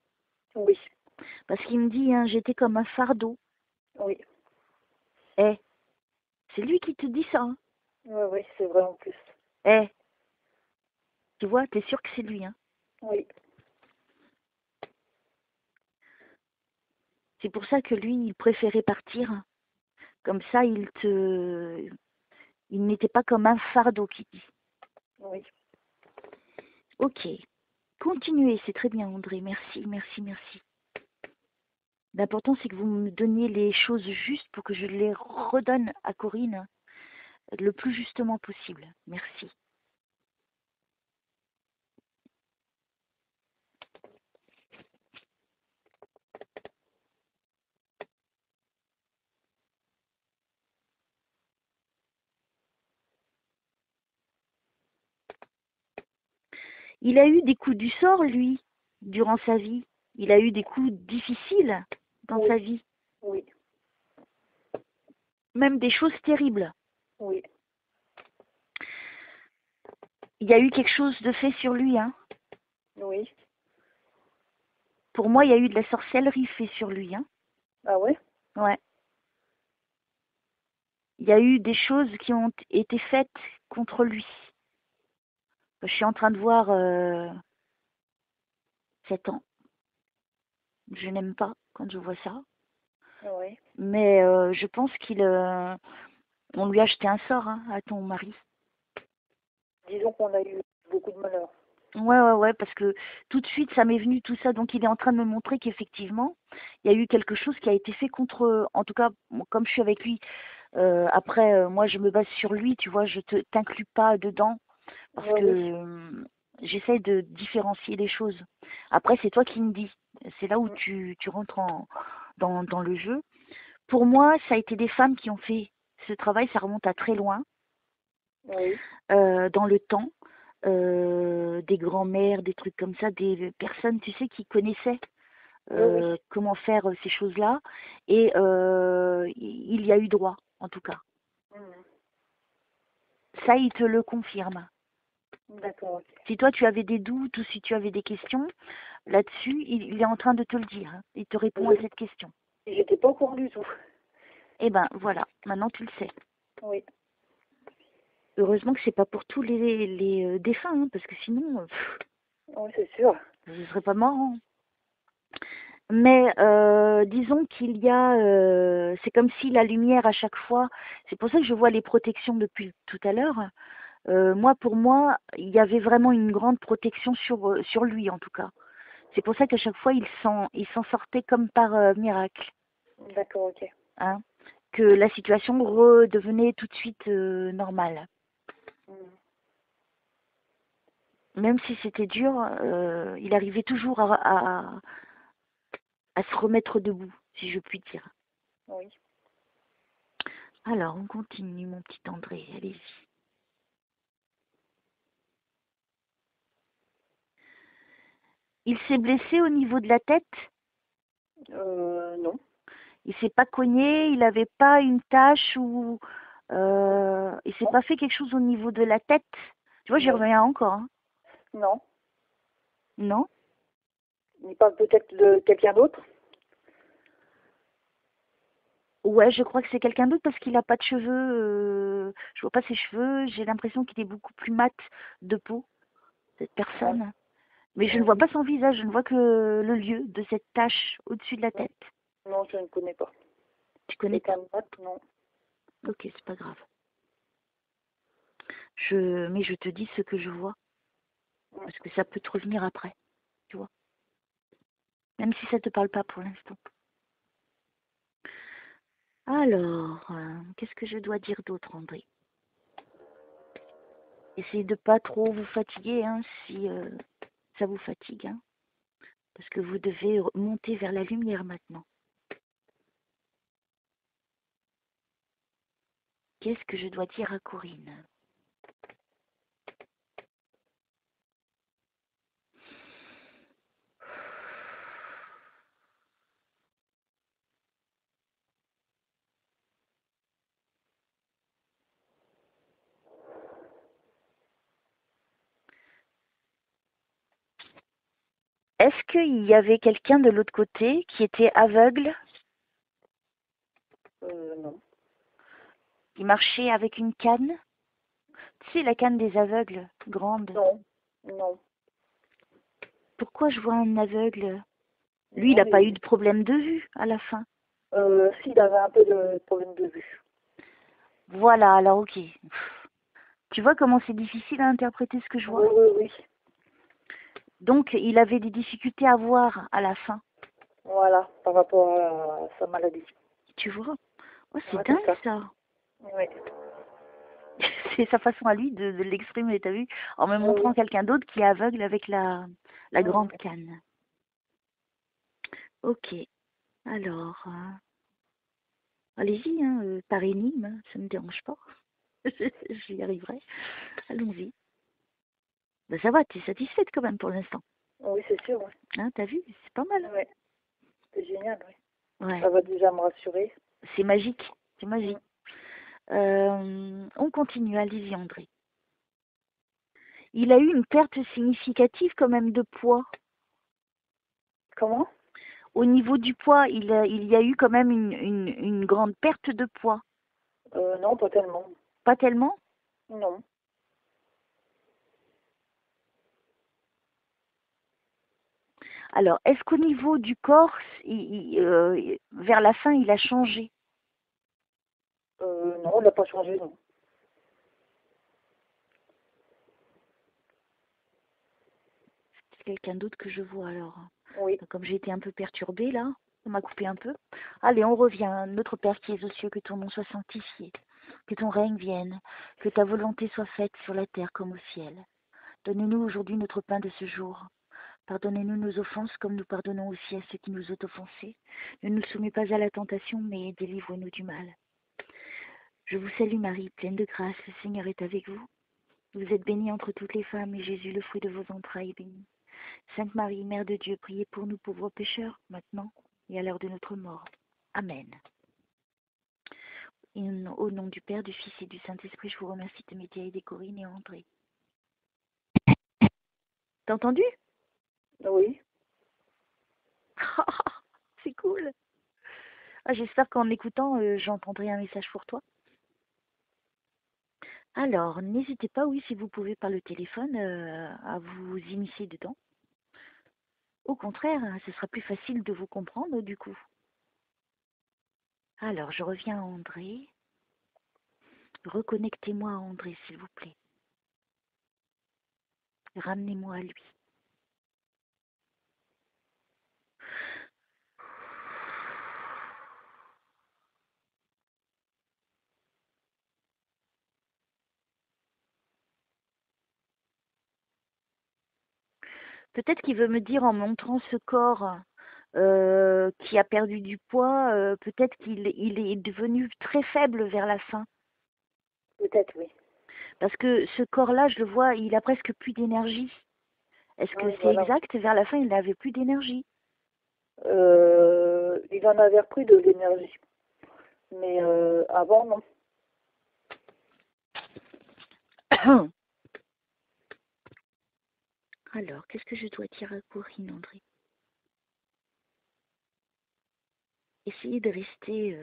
Oui. Parce qu'il me dit, j'étais comme un fardeau. Oui. Eh, c'est lui qui te dit ça. Oui, oui, c'est vrai en plus. Eh, tu vois, t'es sûr que c'est lui. Oui. C'est pour ça que lui, il préférait partir. Comme ça, il n'était pas comme un fardeau qui dit. Oui. Ok, continuez, c'est très bien, André. Merci, merci, merci. L'important, c'est que vous me donniez les choses justes pour que je les redonne à Corinne le plus justement possible. Merci. Il a eu des coups du sort, lui, durant sa vie. Il a eu des coups difficiles dans Oui. sa vie. Oui. Même des choses terribles. Oui. Il y a eu quelque chose de fait sur lui. Oui. Pour moi, il y a eu de la sorcellerie fait sur lui. Ah ouais? Ouais. Il y a eu des choses qui ont été faites contre lui. Je suis en train de voir 7 ans. Je n'aime pas quand je vois ça. Oui. Mais je pense on lui a jeté un sort à ton mari. Disons qu'on a eu beaucoup de malheur. Ouais, parce que tout de suite, ça m'est venu tout ça. Donc, il est en train de me montrer qu'effectivement, il y a eu quelque chose qui a été fait contre... En tout cas, comme je suis avec lui, après, moi, je me base sur lui, tu vois, je t'inclus pas dedans parce Oui, que oui. j'essaie de différencier les choses. Après, c'est toi qui me dis. C'est là où tu rentres dans le jeu. Pour moi, ça a été des femmes qui ont fait ce travail, ça remonte à très loin, Oui. dans le temps. des grands-mères, des trucs comme ça, des personnes, tu sais, qui connaissaient Oui. comment faire ces choses-là. Et il y a eu droit, en tout cas. Mhm. Ça, il te le confirme. D'accord, ok. Si toi, tu avais des doutes ou si tu avais des questions là-dessus, il est en train de te le dire, hein. Il te répond à cette question. J'étais pas au courant du tout. Eh ben, voilà, maintenant tu le sais. Oui. Heureusement que c'est pas pour tous les défunts, hein, parce que sinon, Oui, c'est sûr. ce serait pas marrant. Mais disons qu'il y a, c'est comme si la lumière à chaque fois, c'est pour ça que je vois les protections depuis tout à l'heure. Moi, pour moi, il y avait vraiment une grande protection sur lui, en tout cas. C'est pour ça qu'à chaque fois, il s'en sortait comme par miracle, D'accord, ok. hein, que la situation redevenait tout de suite normale. Mhm. Même si c'était dur, il arrivait toujours à se remettre debout, si je puis dire. Oui. Alors, on continue, mon petit André, allez-y. Il s'est blessé au niveau de la tête? Non. Il s'est pas cogné? Il n'avait pas une tache ou il s'est Non. pas fait quelque chose au niveau de la tête? Tu vois, j'y Non. reviens encore, hein. Non. Non? Il parle peut-être de quelqu'un d'autre? Ouais, je crois que c'est quelqu'un d'autre parce qu'il n'a pas de cheveux. Je vois pas ses cheveux. J'ai l'impression qu'il est beaucoup plus mat de peau, cette Ouais. personne. Mais je ne vois pas son visage. Je ne vois que le lieu de cette tache au-dessus de la Non. tête. Non, je ne connais pas. Tu connais pas? Quelqu'un d'autre? Non. Ok, c'est pas grave. Mais je te dis ce que je vois parce que ça peut te revenir après, tu vois. Même si ça te parle pas pour l'instant. Alors, qu'est-ce que je dois dire d'autre, André? Essayez de pas trop vous fatiguer, hein, si ça vous fatigue, hein, parce que vous devez monter vers la lumière maintenant. Qu'est-ce que je dois dire à Corinne? Est-ce qu'il y avait quelqu'un de l'autre côté qui était aveugle, Non. qui marchait avec une canne? Tu sais, la canne des aveugles, grande. Non. Non. Pourquoi je vois un aveugle? Lui, il Non, n'a pas mais eu de problème de vue à la fin. s'il avait un peu de problème de vue. Voilà, alors ok. Tu vois comment c'est difficile à interpréter ce que je vois? Oui, oui, oui. Donc, il avait des difficultés à voir à la fin. Voilà, par rapport à sa maladie. Tu vois? Oh, c'est Ouais, c'est dingue ça. ça. Oui. C'est sa façon à lui de l'exprimer, t'as vu? En me Oui, montrant quelqu'un d'autre qui est aveugle avec la grande oui. canne. Ok. Alors, allez-y, hein, par énigme, hein, ça ne me dérange pas. J'y arriverai. Allons-y. Ben, ça va, tu es satisfaite quand même pour l'instant. Oui, c'est sûr, oui. Hein, t'as vu? C'est pas mal. Oui. C'est génial, oui. Ouais. Ça va déjà me rassurer. C'est magique. C'est magique. On continue. Allez-y, André. Il a eu une perte significative quand même de poids. Comment? Au niveau du poids, il y a eu quand même une grande perte de poids. Non, pas tellement. Pas tellement? Non. Alors, est-ce qu'au niveau du corps, vers la fin, il a changé? Non, il n'a pas changé, non. C'est quelqu'un d'autre que je vois alors. Oui. Comme j'ai été un peu perturbée là, on m'a coupé un peu. Allez, on revient. Notre Père qui es aux cieux, que ton nom soit sanctifié, que ton règne vienne, que ta volonté soit faite sur la terre comme au ciel. Donne-nous aujourd'hui notre pain de ce jour. Pardonnez-nous nos offenses comme nous pardonnons aussi à ceux qui nous ont offensés. Ne nous soumets pas à la tentation, mais délivre-nous du mal. Je vous salue Marie, pleine de grâce, le Seigneur est avec vous. Vous êtes bénie entre toutes les femmes, et Jésus, le fruit de vos entrailles, est béni. Sainte Marie, Mère de Dieu, priez pour nous pauvres pécheurs, maintenant et à l'heure de notre mort. Amen. Et au nom du Père, du Fils et du Saint-Esprit, je vous remercie de m'aider à aider Corinne et André. T'as entendu? Oui. C'est cool. Ah, j'espère qu'en écoutant, j'entendrai un message pour toi. Alors, n'hésitez pas, oui, si vous pouvez par le téléphone, à vous immiscer dedans. Au contraire, ce sera plus facile de vous comprendre du coup. Alors, je reviens à André. Reconnectez-moi à André, s'il vous plaît. Ramenez-moi à lui. Peut-être qu'il veut me dire en montrant ce corps qui a perdu du poids, peut-être qu'il est devenu très faible vers la fin. Peut-être, oui. Parce que ce corps-là, je le vois, il a presque plus d'énergie. Est-ce que c'est voilà. exact? Vers la fin, il n'avait plus d'énergie. Il en avait repris de l'énergie. Mais avant, non. Alors, qu'est-ce que je dois dire à Corinne, André? Essayez de rester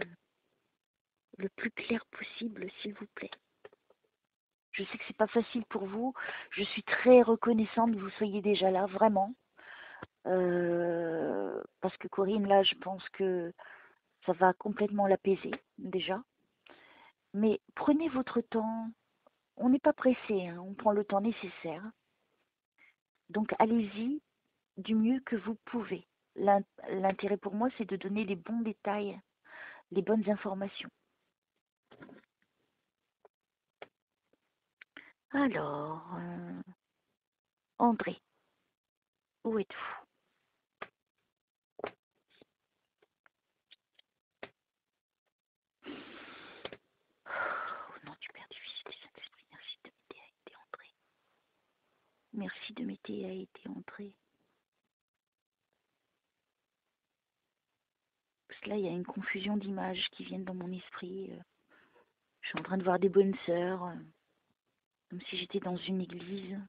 le plus clair possible, s'il vous plaît. Je sais que c'est pas facile pour vous. Je suis très reconnaissante que vous soyez déjà là, vraiment. Parce que Corinne, là, je pense que ça va complètement l'apaiser, déjà. Mais prenez votre temps. On n'est pas pressé, hein. On prend le temps nécessaire. Donc, allez-y du mieux que vous pouvez. L'intérêt pour moi, c'est de donner les bons détails, les bonnes informations. Alors, André, où êtes-vous? Au nom du Père, du Fils et du Saint-Esprit, merci de m'aider à aider André. Merci de m'aider à aider André. Parce que là, il y a une confusion d'images qui viennent dans mon esprit. Je suis en train de voir des bonnes sœurs, comme si j'étais dans une église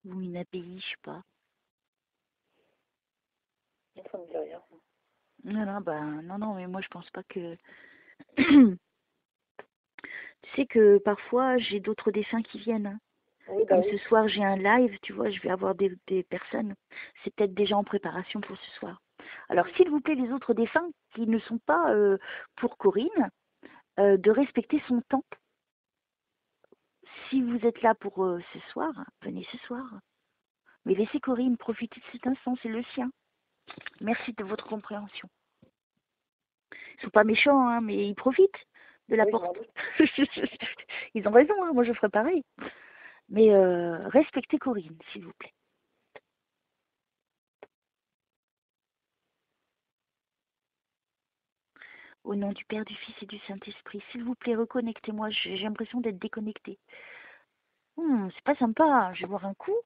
ou une abbaye, je sais pas. Ça me dit rien. Non, mais moi je pense pas que... Tu sais que parfois j'ai d'autres défunts qui viennent. Hein. Oui, Comme oui. ce soir j'ai un live, tu vois, je vais avoir des personnes. C'est peut-être déjà en préparation pour ce soir. Alors s'il vous plaît, les autres défunts qui ne sont pas pour Corinne, de respecter son temps. Si vous êtes là pour ce soir, venez ce soir. Mais laissez Corinne profiter de cet instant, c'est le sien. Merci de votre compréhension. Ils sont pas méchants, hein, mais ils profitent de la porte. Ils ont raison, hein, moi je ferais pareil. Mais respectez Corinne, s'il vous plaît. Au nom du Père, du Fils et du Saint-Esprit, s'il vous plaît, reconnectez-moi. J'ai l'impression d'être déconnectée. C'est pas sympa, je vais boire un coup.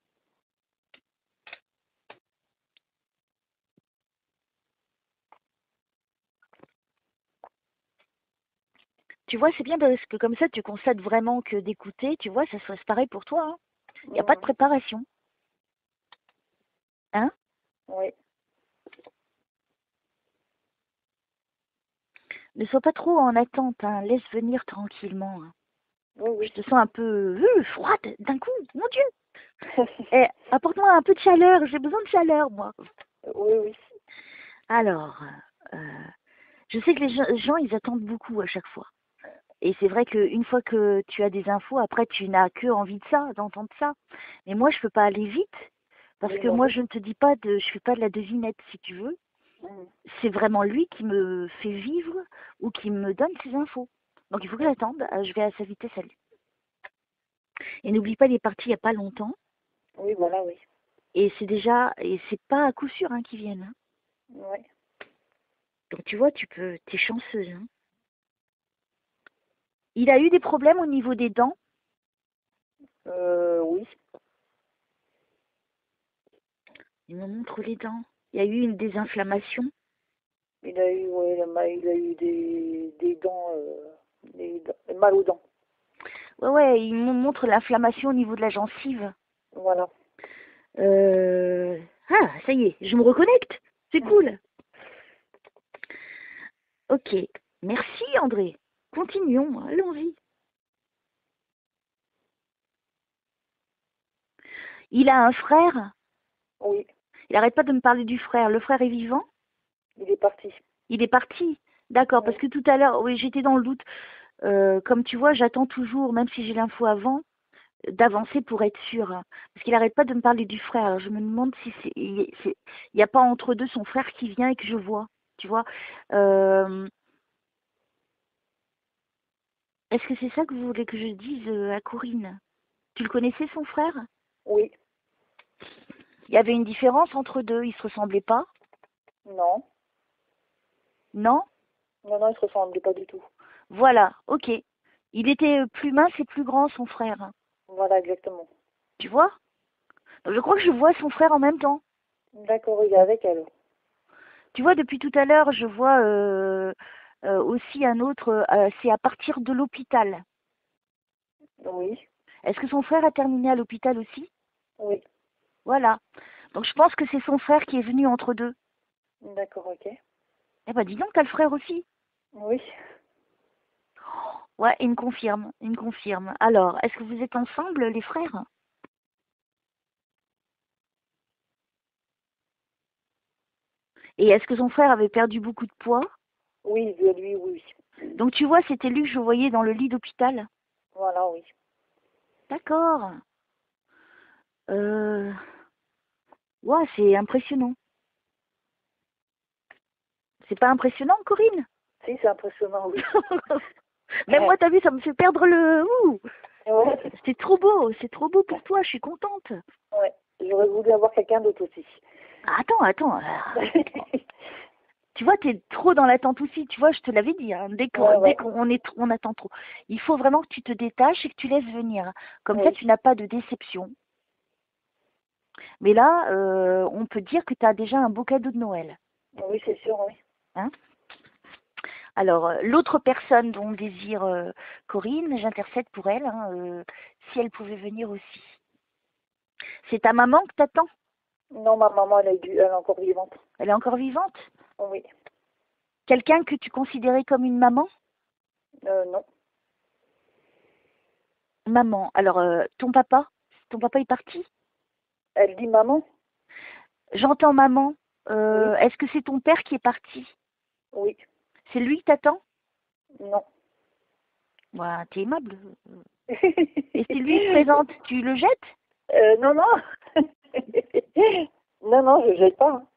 Tu vois, c'est bien parce que comme ça, tu constates vraiment que d'écouter, tu vois, ça se passe pareil pour toi. Il n'y a pas de préparation. Hein? Oui. Ne sois pas trop en attente, hein. Laisse venir tranquillement. Hein. Oui. Je te sens un peu froide d'un coup, mon Dieu. Apporte-moi un peu de chaleur, j'ai besoin de chaleur, moi. Oui. Alors, je sais que les gens, ils attendent beaucoup à chaque fois. Et c'est vrai qu'une fois que tu as des infos, après, tu n'as que envie de ça, d'entendre ça. Mais moi, je peux pas aller vite. Parce que moi, je ne te dis pas je fais pas de la devinette, si tu veux. C'est vraiment lui qui me fait vivre ou qui me donne ses infos. Donc, il faut que j'attende. Je vais à sa vitesse à lui. Et n'oublie pas, il est parti il n'y a pas longtemps. Oui, voilà, oui. Et c'est pas à coup sûr hein, qu'ils viennent. Hein. Oui. Donc, tu vois, t'es chanceuse. Hein. Il a eu des problèmes au niveau des dents. Oui. Il me montre les dents. Il y a eu une désinflammation. Il a eu, ouais, il a eu des dents, mal aux dents. Ouais, il me montre l'inflammation au niveau de la gencive. Voilà. Ah, ça y est, je me reconnecte. C'est cool. Ok. Merci, André. Continuons. Allons-y. Il a un frère. Oui. Il n'arrête pas de me parler du frère. Le frère est vivant? Il est parti. Il est parti. D'accord, parce que tout à l'heure, oui, j'étais dans le doute. Comme tu vois, j'attends toujours, même si j'ai l'info avant, d'avancer pour être sûre. Parce qu'il n'arrête pas de me parler du frère. Alors je me demande si il n'y a pas entre deux son frère qui vient et que je vois. Tu vois. Est-ce que c'est ça que vous voulez que je dise à Corinne? Tu le connaissais, son frère? Oui. Il y avait une différence entre deux, ils se ressemblaient pas? Non. Non? Non, non, il se ressemblait pas du tout. Voilà, ok. Il était plus mince et plus grand, son frère. Voilà, exactement. Tu vois? Donc, je crois que je vois son frère en même temps. D'accord, il est avec elle. Tu vois, depuis tout à l'heure, je vois aussi un autre, c'est à partir de l'hôpital. Oui. Est-ce que son frère a terminé à l'hôpital aussi? Oui. Voilà. Donc je pense que c'est son frère qui est venu entre deux. D'accord, ok. Eh ben dis donc, t'as le frère aussi. Oui. Ouais, il me confirme, il me confirme. Alors, est-ce que vous êtes ensemble, les frères? Et est-ce que son frère avait perdu beaucoup de poids? Oui, lui, oui. Donc tu vois, c'était lui que je voyais dans le lit d'hôpital. Voilà, oui. D'accord. Ouais, c'est impressionnant. C'est pas impressionnant, Corinne? Si, c'est impressionnant, oui. Même moi, t'as vu, ça me fait perdre le... Ouh, Ouais. c'est trop beau pour toi, je suis contente. Ouais. J'aurais voulu avoir quelqu'un d'autre aussi. Attends. Tu vois, t'es trop dans l'attente aussi. Tu vois, je te l'avais dit, hein, dès qu'on attend trop. Il faut vraiment que tu te détaches et que tu laisses venir. Comme ça, Oui. tu n'as pas de déception. Mais là, on peut dire que tu as déjà un beau cadeau de Noël. Oui, c'est sûr, oui. Hein? Alors, l'autre personne dont désire Corinne, j'intercède pour elle, hein, si elle pouvait venir aussi. C'est ta maman que t'attends? Non, ma maman, elle est encore vivante. Elle est encore vivante? Oui. Quelqu'un que tu considérais comme une maman? Non. Maman. Alors, ton papa est parti? Elle dit maman? J'entends maman. Oui. Est-ce que c'est ton père qui est parti? Oui. C'est lui que t'attends? Non. Ouais, t'es aimable. Et si lui se présente, tu le jettes? Non, non. Non, non, je jette pas. Hein.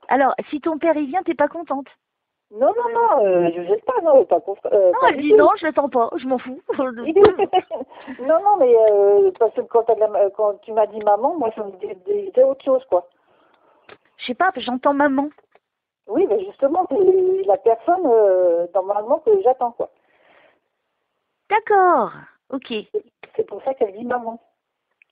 Alors, si ton père il vient, t'es pas contente? Non, non, non, je jette pas, non, pas, Non, pas elle du dit tout. non, je l'attends pas, je m'en fous. Non, non, mais parce que quand tu m'as dit maman, moi, ça me disait autre chose, quoi. Je sais pas, j'entends maman. Oui, mais justement, c'est la personne, normalement, que j'attends, quoi. D'accord, ok, C'est pour ça qu'elle dit maman.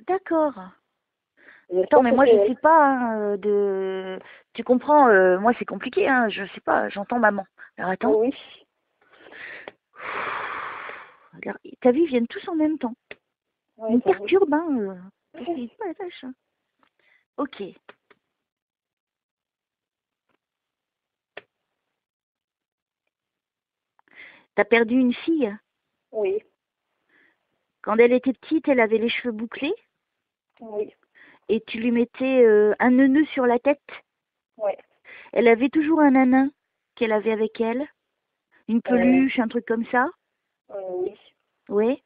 d'accord. Attends, J'espère mais que moi c'est je elle. sais pas Tu comprends, moi c'est compliqué, hein, je sais pas, j'entends maman. Alors attends. Oui. Alors, t'as vu, ils viennent tous en même temps. Ils Oui, me ça oui. perturbent, hein. Oh la vache. Ok. T'as perdu une fille? Oui. Quand elle était petite, elle avait les cheveux bouclés Oui. et tu lui mettais un neuneu sur la tête. Oui. Elle avait toujours un nanin qu'elle avait avec elle, une Euh, peluche, un truc comme ça. oui. Oui.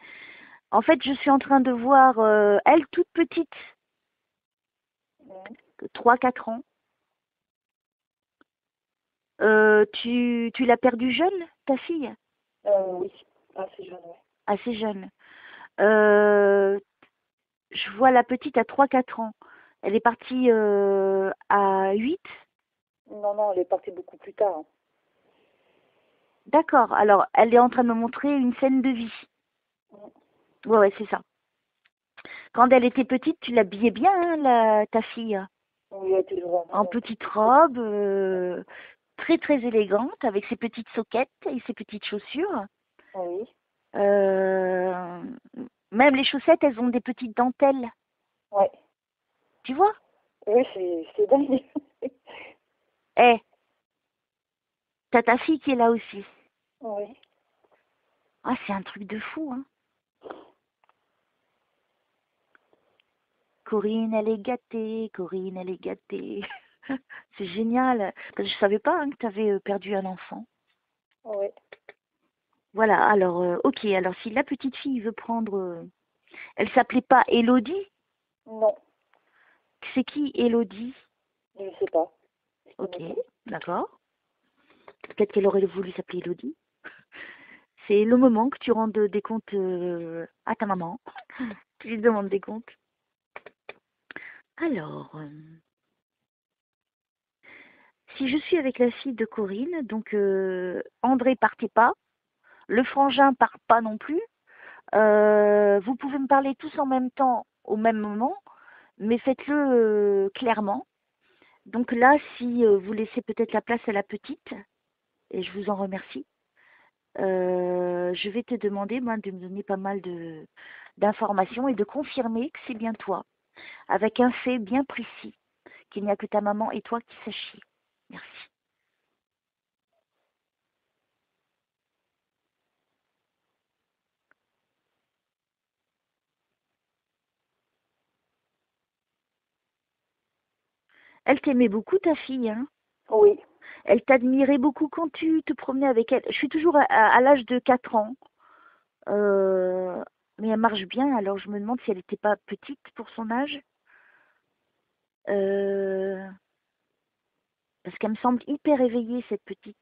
En fait, je suis en train de voir elle toute petite, Mhm. 3 4 ans. Tu l'as perdue jeune, ta fille? Oui. Ah, c'est jeune, oui. Assez jeune. Euh, je vois la petite à 3 4 ans. Elle est partie à 8. Non, non, elle est partie beaucoup plus tard. Hein. D'accord. Alors, elle est en train de me montrer une scène de vie. Mhm. Ouais, c'est ça. Quand elle était petite, tu l'habillais bien, hein, ta fille. Oui, elle est toujours En petite robe, très très élégante, avec ses petites soquettes et ses petites chaussures. Oui. Euh, Même les chaussettes, elles ont des petites dentelles. Ouais. Tu vois? Oui, c'est dingue. Eh, t'as ta fille qui est là aussi. Oui. Ah, c'est un truc de fou, hein. Corinne, elle est gâtée. Corinne, elle est gâtée. C'est génial. Parce que je savais pas, hein, que tu avais perdu un enfant. Oui. Voilà, alors, ok. Alors, si la petite fille veut prendre... elle s'appelait pas Élodie? Non, C'est qui Élodie? je sais pas. Je Ok, connais pas. d'accord. Peut-être qu'elle aurait voulu s'appeler Élodie. C'est le moment que tu rendes des comptes à ta maman. Tu lui demandes des comptes. Alors, si je suis avec la fille de Corinne, donc André partait pas, le frangin part pas non plus. Vous pouvez me parler tous en même temps, au même moment, mais faites-le clairement. Donc là, si vous laissez peut-être la place à la petite, et je vous en remercie, je vais te demander, moi, de me donner pas mal d'informations et de confirmer que c'est bien toi, avec un fait bien précis, qu'il n'y a que ta maman et toi qui sachiez. Merci. Elle t'aimait beaucoup, ta fille, hein? Oui. Elle t'admirait beaucoup quand tu te promenais avec elle. Je suis toujours à l'âge de 4 ans, euh, mais elle marche bien, alors je me demande si elle n'était pas petite pour son âge. Euh, Parce qu'elle me semble hyper éveillée, cette petite.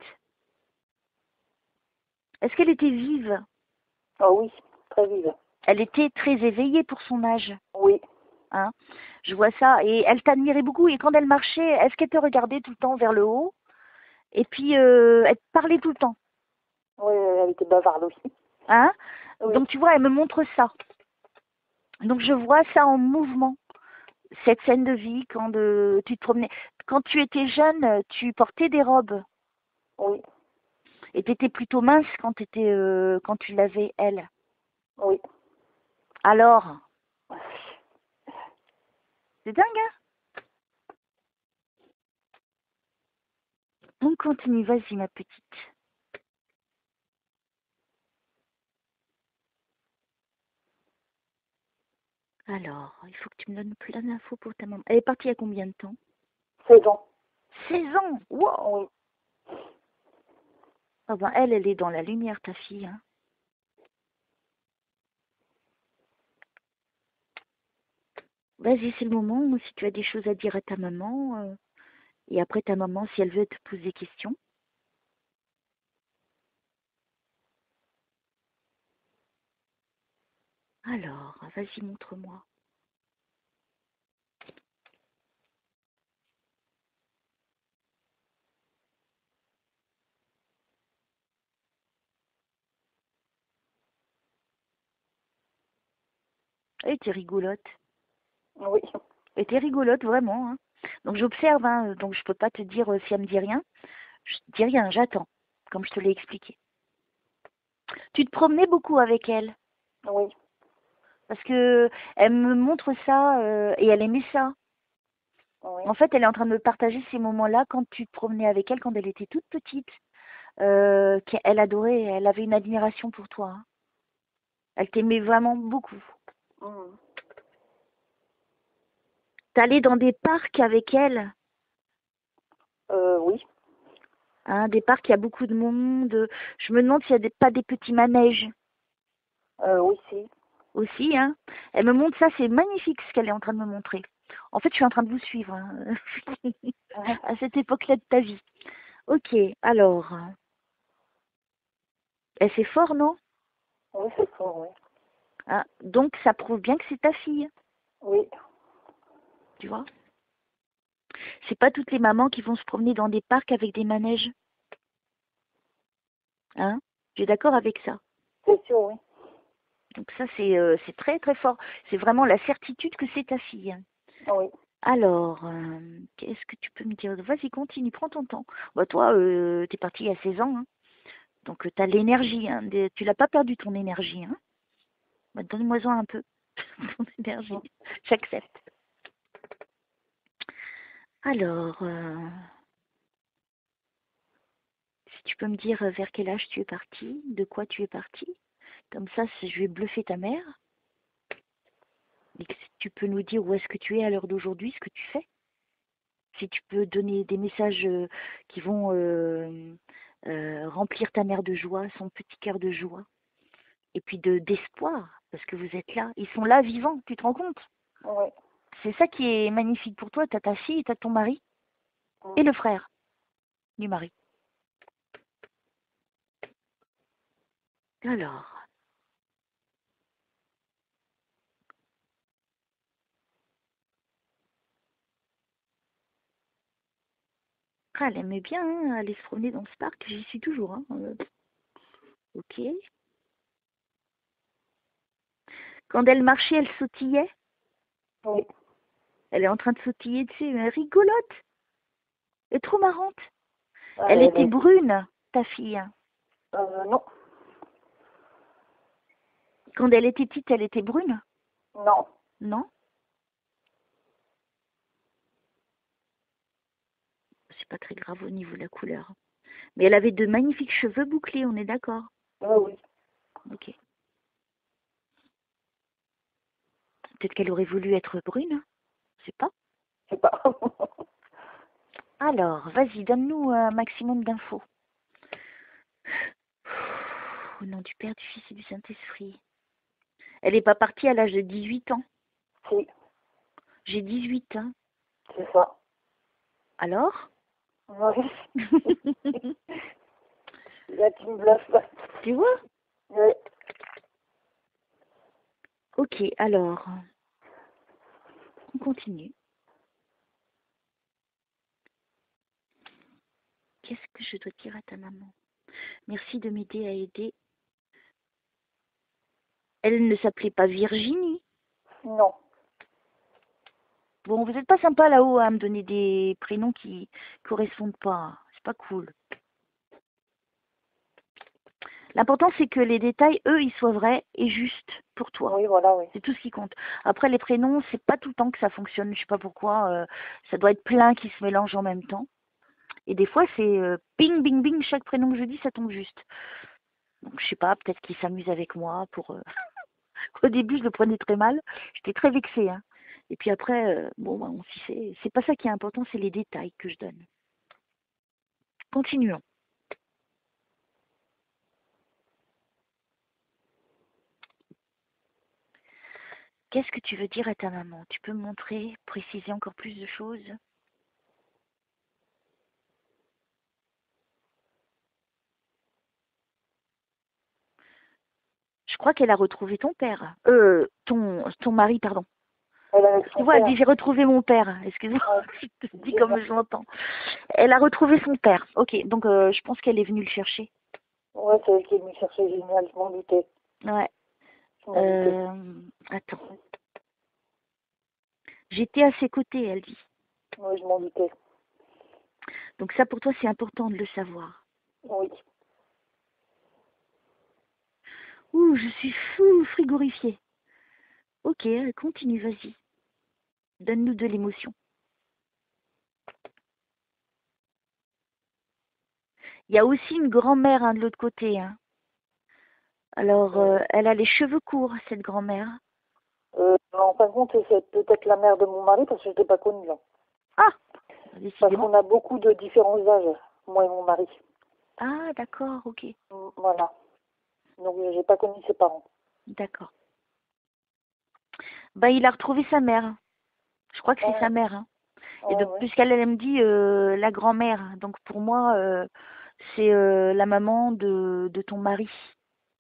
Est-ce qu'elle était vive? Ah oui, très vive. Elle était très éveillée pour son âge. Oui. Hein, je vois ça. Et elle t'admirait beaucoup. Et quand elle marchait, est-ce qu'elle te regardait tout le temps vers le haut? Et puis, elle te parlait tout le temps. Oui, elle était bavarde aussi. Hein? Oui. Donc, tu vois, elle me montre ça. Donc, je vois ça en mouvement. Cette scène de vie, quand tu te promenais. Quand tu étais jeune, tu portais des robes. Oui. Et tu étais plutôt mince quand tu l'avais, elle. Oui. Alors, c'est dingue, hein? On continue. Vas-y, ma petite. Alors, il faut que tu me donnes plein d'infos pour ta maman. Elle est partie il y a combien de temps? 16 ans. 16 ans. Wow. Oui. Ah ben, elle est dans la lumière, ta fille. Hein. Vas-y, c'est le moment. Si tu as des choses à dire à ta maman, et après ta maman, si elle veut te poser des questions. Alors, vas-y, montre-moi. Et t'es rigolote. Oui. Et t'es rigolote, vraiment. Hein. Donc j'observe, hein, donc je peux pas te dire si elle me dit rien. Je te dis rien, j'attends, comme je te l'ai expliqué. Tu te promenais beaucoup avec elle, Oui. parce que elle me montre ça et elle aimait ça. Oui. En fait, elle est en train de me partager ces moments-là quand tu te promenais avec elle, quand elle était toute petite. Qu'elle adorait, elle avait une admiration pour toi. Hein. Elle t'aimait vraiment beaucoup. Mhm. T'allais dans des parcs avec elle, Oui. hein, des parcs, il y a beaucoup de monde. Je me demande s'il y a pas des petits manèges Oui, si. aussi. Hein. Elle me montre ça, c'est magnifique ce qu'elle est en train de me montrer. En fait, je suis en train de vous suivre hein, Mhm. à cette époque-là de ta vie. Ok, alors, c'est fort, non? Oui, c'est ça, oui. Hein, donc, ça prouve bien que c'est ta fille, Oui. tu vois? C'est pas toutes les mamans qui vont se promener dans des parcs avec des manèges. Hein? Tu es d'accord avec ça? C'est sûr, oui. Donc ça, c'est très très fort. C'est vraiment la certitude que c'est ta fille. Oui. Alors, qu'est-ce que tu peux me dire? Vas-y, continue, prends ton temps. Bah, toi, t'es partie il y a 16 ans, hein. Donc tu as l'énergie, hein. Tu l'as pas perdu ton énergie, hein. Bah, donne-moi-en un peu, ton énergie. J'accepte. Alors, si tu peux me dire vers quel âge tu es partie, de quoi tu es partie, comme ça, je vais bluffer ta mère. Et que si tu peux nous dire où est-ce que tu es à l'heure d'aujourd'hui, ce que tu fais. Si tu peux donner des messages qui vont remplir ta mère de joie, son petit cœur de joie, et puis d'espoir, parce que vous êtes là. Ils sont là vivants, tu te rends compte? Oui. C'est ça qui est magnifique pour toi. Tu as ta fille, tu as ton mari, et le frère du mari. Alors, elle aimait bien hein, aller se promener dans ce parc, j'y suis toujours. Hein. Ok. Quand elle marchait, elle sautillait. Oui. Elle est en train de sautiller dessus, mais elle rigolote. Elle est trop marrante. Ah, Elle était brune, ta fille. Non. Quand elle était petite, elle était brune? Non. Non? C'est pas très grave au niveau de la couleur. Mais elle avait de magnifiques cheveux bouclés, on est d'accord? Oui. Ok. Peut-être qu'elle aurait voulu être brune, je sais pas. Je sais pas. Alors, vas-y, donne-nous un maximum d'infos. Au nom du Père, du Fils et du Saint-Esprit. Elle n'est pas partie à l'âge de 18 ans. Si, J'ai 18 ans. c'est ça. Alors? Oui. Là, tu me bluffes. Tu vois? Oui. Ok, alors, on continue. Qu'est-ce que je dois dire à ta maman? Merci de m'aider à aider. Elle ne s'appelait pas Virginie. Non. Bon, vous n'êtes pas sympa là-haut à me donner des prénoms qui correspondent pas. C'est pas cool. L'important, c'est que les détails, eux, ils soient vrais et justes pour toi. Oui, voilà, oui. C'est tout ce qui compte. Après, les prénoms, c'est pas tout le temps que ça fonctionne. Je sais pas pourquoi. Ça doit être plein qui se mélangent en même temps. Et des fois, c'est bing, bing, bing. Chaque prénom que je dis, ça tombe juste. Donc, je sais pas. Peut-être qu'ils s'amusent avec moi pour. Au début, je le prenais très mal. J'étais très vexée. Hein. Et puis après, bon, bah, on s'y fait. C'est pas ça qui est important, c'est les détails que je donne. Continuons. Qu'est-ce que tu veux dire à ta maman? Tu peux me montrer, préciser encore plus de choses? Je crois qu'elle a retrouvé ton père. Ton mari, pardon. Tu vois, elle dit j'ai retrouvé mon père. Excuse-moi, Ouais. je te dis comme je l'entends. Elle a retrouvé son père. Ok, donc je pense qu'elle est venue le chercher. Ouais, c'est elle qui est venue chercher Génial, je m'en doutais. Ouais. Je m'en doutais. Attends. J'étais à ses côtés, elle dit. Oui, je m'en doutais. Donc ça, pour toi, c'est important de le savoir. Oui. Ouh, je suis fou, frigorifiée. Ok, continue, vas-y. Donne-nous de l'émotion. Il y a aussi une grand-mère hein, de l'autre côté. Hein. Alors, elle a les cheveux courts, cette grand-mère. En fin de compte, c'est peut-être la mère de mon mari parce que je ne l'ai pas connue. Là. Ah, Parce décidément. qu'on a beaucoup de différents âges, moi et mon mari. Ah, d'accord, ok. Voilà. Donc, je n'ai pas connu ses parents. D'accord. Bah, il a retrouvé sa mère. Je crois que c'est sa mère. Hein. Et donc, puisqu'elle elle me dit la grand-mère. Donc, pour moi, c'est la maman de ton mari.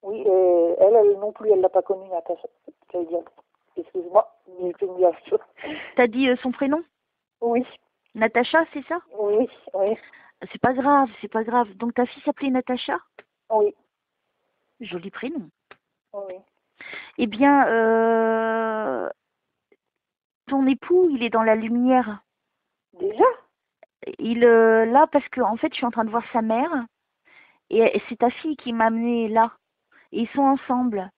Oui, et elle non plus, elle l'a pas connue, Natacha. J'allais dire, excuse-moi, mais c'est une gaffe. T'as dit son prénom? Oui. Natacha, c'est ça? Oui, oui. C'est pas grave, c'est pas grave. Donc, ta fille s'appelait Natacha? Oui. Joli prénom. Oui. Eh bien, ton époux, il est dans la lumière. Déjà? Là, parce que en fait, je suis en train de voir sa mère et c'est ta fille qui m'a amené là. Et ils sont ensemble.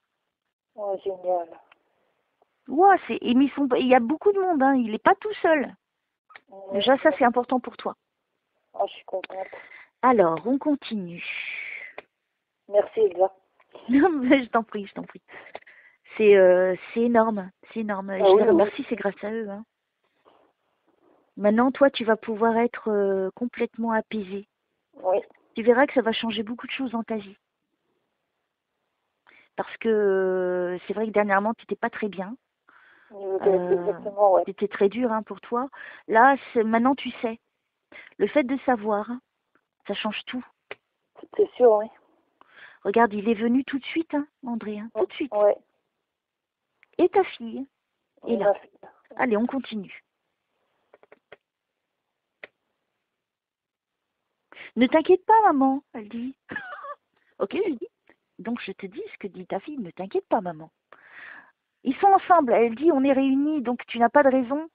Oh, génial. Ouais, mais il y a beaucoup de monde, hein. Il n'est pas tout seul. Ouais. Déjà, ça, c'est important pour toi. Oh, je suis contente. Alors, on continue. Merci, Elsa. Non, mais je t'en prie, je t'en prie. C'est énorme, c'est énorme. Et Ah je oui, les oui. remercie, c'est grâce à eux, hein. Maintenant, toi, tu vas pouvoir être complètement apaisé. Oui. Tu verras que ça va changer beaucoup de choses dans ta vie. Parce que c'est vrai que dernièrement, tu n'étais pas très bien. Exactement, ouais. C'était très dur, hein, pour toi. Là, maintenant, tu sais. Le fait de savoir, hein, ça change tout. C'est sûr, oui. Regarde, il est venu tout de suite, hein, André, hein, tout de suite. Ouais. Et ta fille est là. Ma fille. Allez, on continue. Ne t'inquiète pas, maman, elle dit. Ok, je dis. Donc, je te dis ce que dit ta fille. Ne t'inquiète pas, maman. Ils sont ensemble. Elle dit, on est réunis, donc tu n'as pas de raison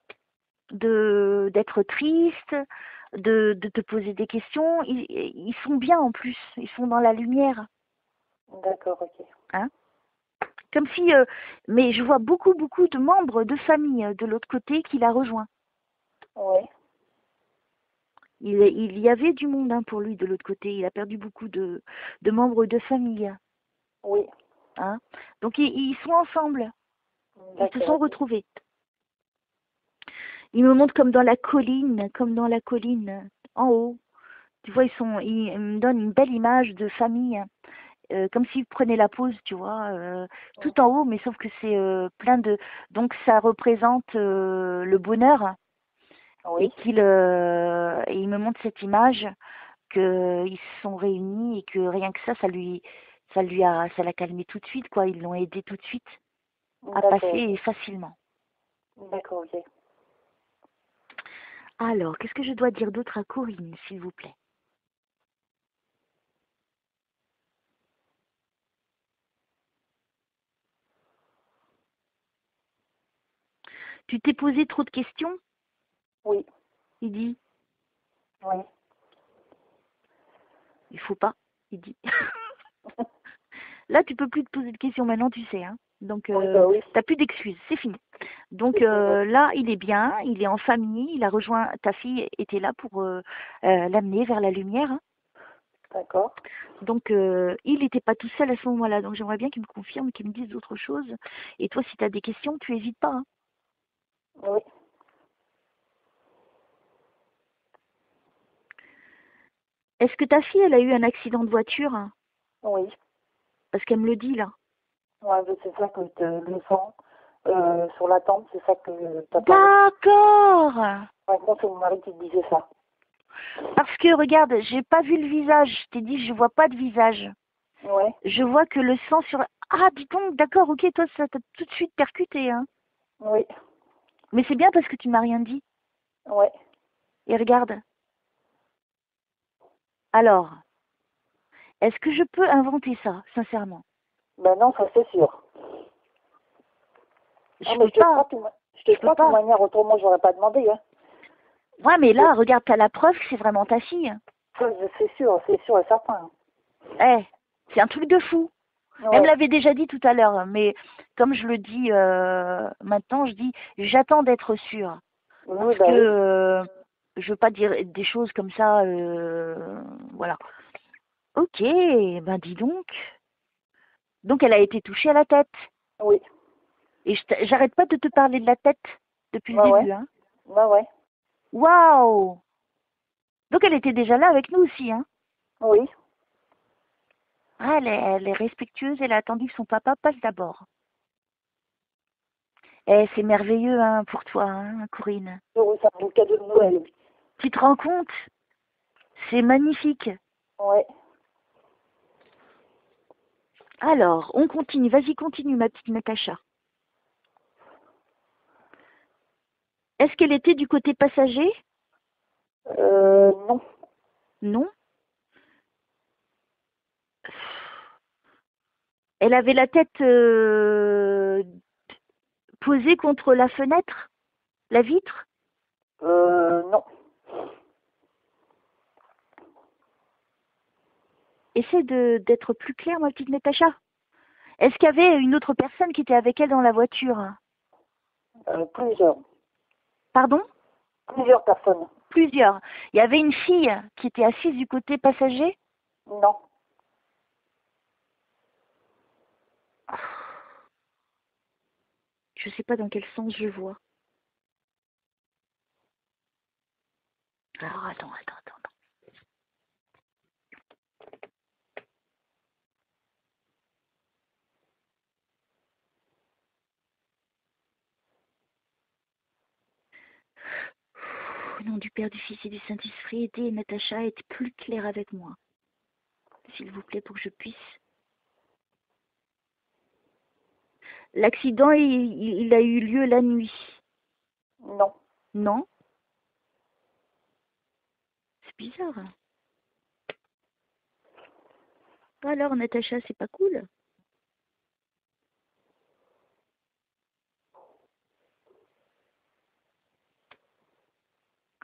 d'être triste, de te poser des questions. Ils sont bien en plus. Ils sont dans la lumière. D'accord, ok. Hein? Comme si, mais je vois beaucoup, beaucoup de membres de famille de l'autre côté qui la rejoint. Oui. Il y avait du monde, hein, pour lui de l'autre côté. Il a perdu beaucoup de membres de famille. Oui. Hein? Donc ils sont ensemble. Ils se sont D'accord. retrouvés. Ils me montrent comme dans la colline, en haut. Tu vois, ils me donnent une belle image de famille, comme s'ils prenaient la pause, tu vois, tout en haut, mais sauf que c'est plein de... Donc ça représente le bonheur, Oui. et il me montre cette image qu'ils se sont réunis et que rien que ça l'a calmé tout de suite, quoi. Ils l'ont aidé tout de suite à D'accord. passer facilement. D'accord, ok. Alors, qu'est-ce que je dois dire d'autre à Corinne, s'il vous plaît? Tu t'es posé trop de questions? Oui. Il dit. Oui. Il faut pas, il dit. Là, tu peux plus te poser de questions maintenant, tu sais, hein. Donc, Oui, bah oui. t'as plus d'excuses, c'est fini. Donc C'est fini. là, il est bien, il est en famille, il a rejoint, ta fille était là pour l'amener vers la lumière, hein. D'accord. Donc, il n'était pas tout seul à ce moment-là. Donc, j'aimerais bien qu'il me confirme, qu'il me dise d'autres choses. Et toi, si tu as des questions, tu n'hésites pas, hein. Oui. Est-ce que ta fille, elle a eu un accident de voiture, hein? Oui. Parce qu'elle me le dit, là. Ouais, c'est ça que le sang sur la tempe, c'est ça que t'as parlé. D'accord. Ouais, moi, c'est mon mari qui te disait ça. Parce que, regarde, j'ai pas vu le visage. Je t'ai dit, je vois pas de visage. Ouais. Je vois que le sang sur... Ah, dis donc, d'accord, ok, toi, ça t'a tout de suite percuté, hein. Oui. Mais c'est bien parce que tu m'as rien dit. Ouais. Et regarde. Alors, est-ce que je peux inventer ça, sincèrement? Ben non, ça c'est sûr. Je Ah, mais peux pas. je te Je peux crois de toute pas. manière, autrement, j'aurais pas demandé, hein. Ouais, mais là, regarde, t'as la preuve que c'est vraiment ta fille. Ça, c'est sûr et certain. Eh, c'est un truc de fou. Elle me Ouais. l'avait déjà dit tout à l'heure, mais comme je le dis maintenant, je dis j'attends d'être sûre. Oui, Parce bah que oui. je veux pas dire des choses comme ça, voilà. Ok, ben dis donc. Donc elle a été touchée à la tête. Oui. Et j'arrête pas de te parler de la tête depuis le Bah ouais. début, hein. Bah ouais. Waouh! Donc elle était déjà là avec nous aussi, hein. Oui. Ah, elle est respectueuse, elle a attendu que son papa passe d'abord. Eh, c'est merveilleux, hein, pour toi, hein, Corinne. Oui, c'est un beau cadeau de Noël. Tu te rends compte? C'est magnifique. Ouais. Alors, on continue. Vas-y, continue, ma petite Natacha. Est-ce qu'elle était du côté passager? Non. Non. Elle avait la tête posée contre la fenêtre, la vitre. Non. Essaie d'être plus claire, ma petite Natacha. Est-ce qu'il y avait une autre personne qui était avec elle dans la voiture? Plusieurs. Pardon? Plusieurs personnes. Plusieurs. Il y avait une fille qui était assise du côté passager? Non. Je ne sais pas dans quel sens je vois. Alors, attends. Au nom du Père, du Fils et du Saint-Esprit, aidez Natacha à être plus claire avec moi. S'il vous plaît, pour que je puisse. L'accident, il a eu lieu la nuit. Non. Non? C'est bizarre. Alors, Natacha, c'est pas cool.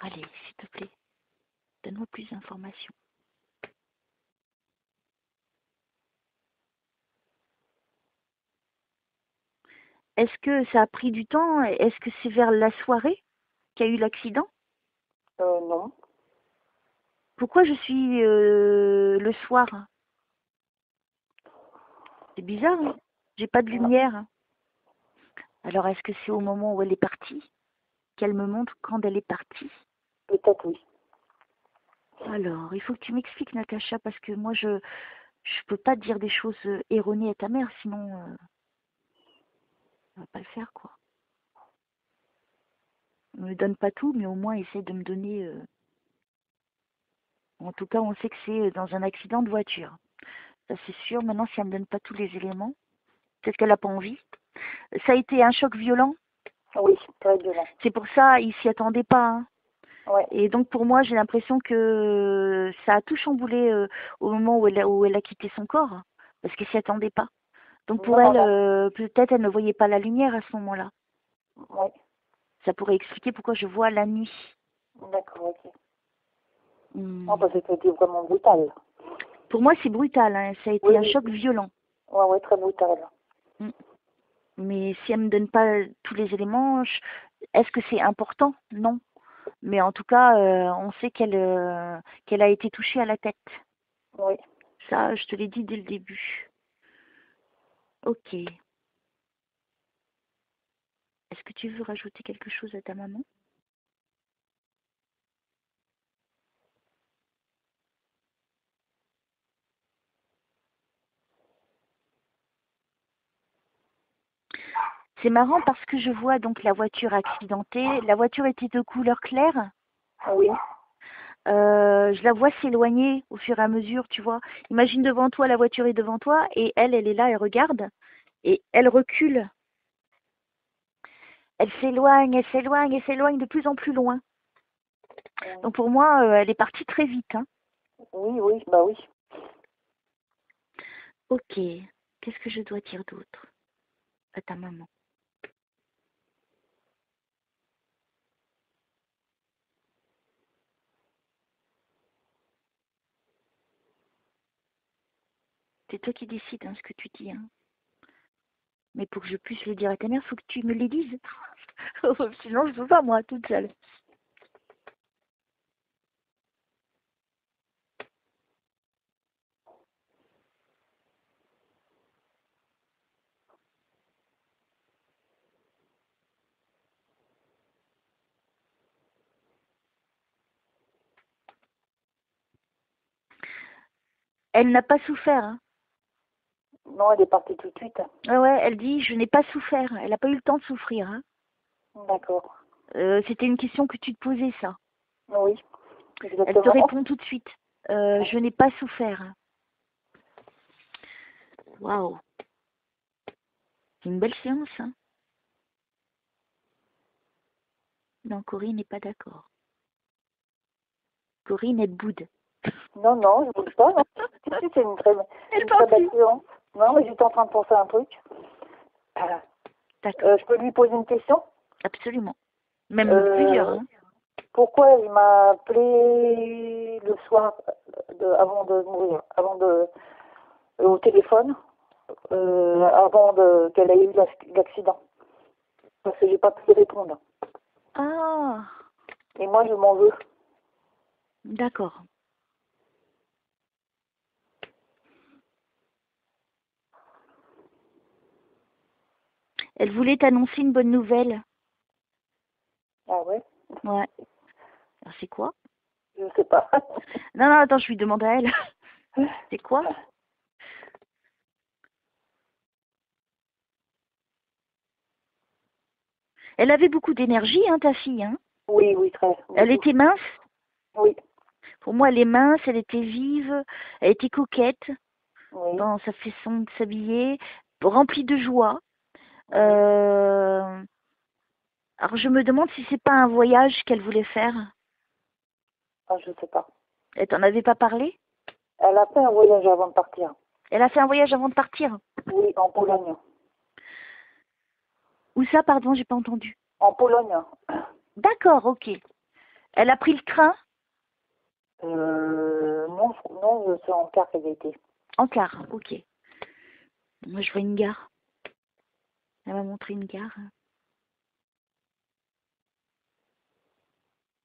Allez, s'il te plaît, donne-moi plus d'informations. Est-ce que ça a pris du temps? Est-ce que c'est vers la soirée qu'il y a eu l'accident? Non. Pourquoi je suis le soir? C'est bizarre, hein? J'ai pas de lumière. Alors, est-ce que c'est au moment où elle est partie qu'elle me montre quand elle est partie? Peut-être oui. Alors, il faut que tu m'expliques, Natacha, parce que moi, je peux pas dire des choses erronées à ta mère, sinon, ça va pas le faire, quoi. On me donne pas tout, mais au moins, essaye de me donner... En tout cas, on sait que c'est dans un accident de voiture. Ça, c'est sûr. Maintenant, si elle me donne pas tous les éléments, peut-être qu'elle n'a pas envie. Ça a été un choc violent. Oui, très violent. C'est pour ça, il s'y attendait pas, hein. Ouais. Et donc pour moi, j'ai l'impression que ça a tout chamboulé au moment où elle a quitté son corps, parce qu'elle s'y attendait pas. Donc pour Non, elle, non. peut-être elle ne voyait pas la lumière à ce moment-là. Oui. Ça pourrait expliquer pourquoi je vois la nuit. D'accord, ok. Hmm. Non, parce que c'était vraiment brutal. Pour moi, c'est brutal, hein. Ça a été Oui, un oui. choc violent. Ouais, très brutal. Hmm. Mais si elle me donne pas tous les éléments, est-ce que c'est important? Non. Mais en tout cas, on sait qu'elle a été touchée à la tête. Oui. Ça, je te l'ai dit dès le début. Ok. Est-ce que tu veux rajouter quelque chose à ta maman? C'est marrant parce que je vois donc la voiture accidentée. La voiture était de couleur claire. Oui. Je la vois s'éloigner au fur et à mesure, tu vois. Imagine devant toi, la voiture est devant toi et elle est là, elle regarde et elle recule. Elle s'éloigne de plus en plus loin. Donc pour moi, elle est partie très vite, hein. Oui, bah oui. Ok. Qu'est-ce que je dois dire d'autre à ta maman? C'est toi qui décides, hein, ce que tu dis, hein. Mais pour que je puisse le dire à ta mère, il faut que tu me les dises. Sinon, je ne peux pas, moi, toute seule. Elle n'a pas souffert, hein. Non, elle est partie tout de suite. Ah ouais, elle dit, je n'ai pas souffert. Elle n'a pas eu le temps de souffrir, hein. D'accord. C'était une question que tu te posais, ça. Oui, Elle te exactement. répond tout de suite. Je n'ai pas souffert. Waouh. C'est une belle séance, hein. Non, Corinne n'est pas d'accord. Corinne, elle boude. Non, je ne bouge pas. Si, c'est une très belle séance. Non, mais j'étais en train de penser à un truc. D'accord, Je peux lui poser une question? absolument. Même plusieurs, hein. Pourquoi il m'a appelé le soir avant de mourir, au téléphone, qu'elle ait eu l'accident? Parce que j'ai pas pu répondre. Ah, Et moi, je m'en veux. d'accord. Elle voulait t'annoncer une bonne nouvelle. Ah ouais? Ouais. Alors, c'est quoi? Je sais pas. Non, non, attends, je lui demande à elle. C'est quoi? Elle avait beaucoup d'énergie, hein, ta fille, hein? Oui, oui, très. Elle Beaucoup. était mince. Oui, Pour moi, elle est mince, elle était vive, elle était coquette oui, dans sa façon de s'habiller, remplie de joie. oui. Alors, je me demande si c'est pas un voyage qu'elle voulait faire. Ah, je sais pas. Elle t'en avait pas parlé? Elle a fait un voyage avant de partir. Elle a fait un voyage avant de partir. Oui, en Pologne. Où ça, pardon, j'ai pas entendu. En Pologne. D'accord, ok. Elle a pris le train Non, non, c'est en car qu'elle a été. en car, ok. Moi, je vois une gare. Elle m'a montré une gare.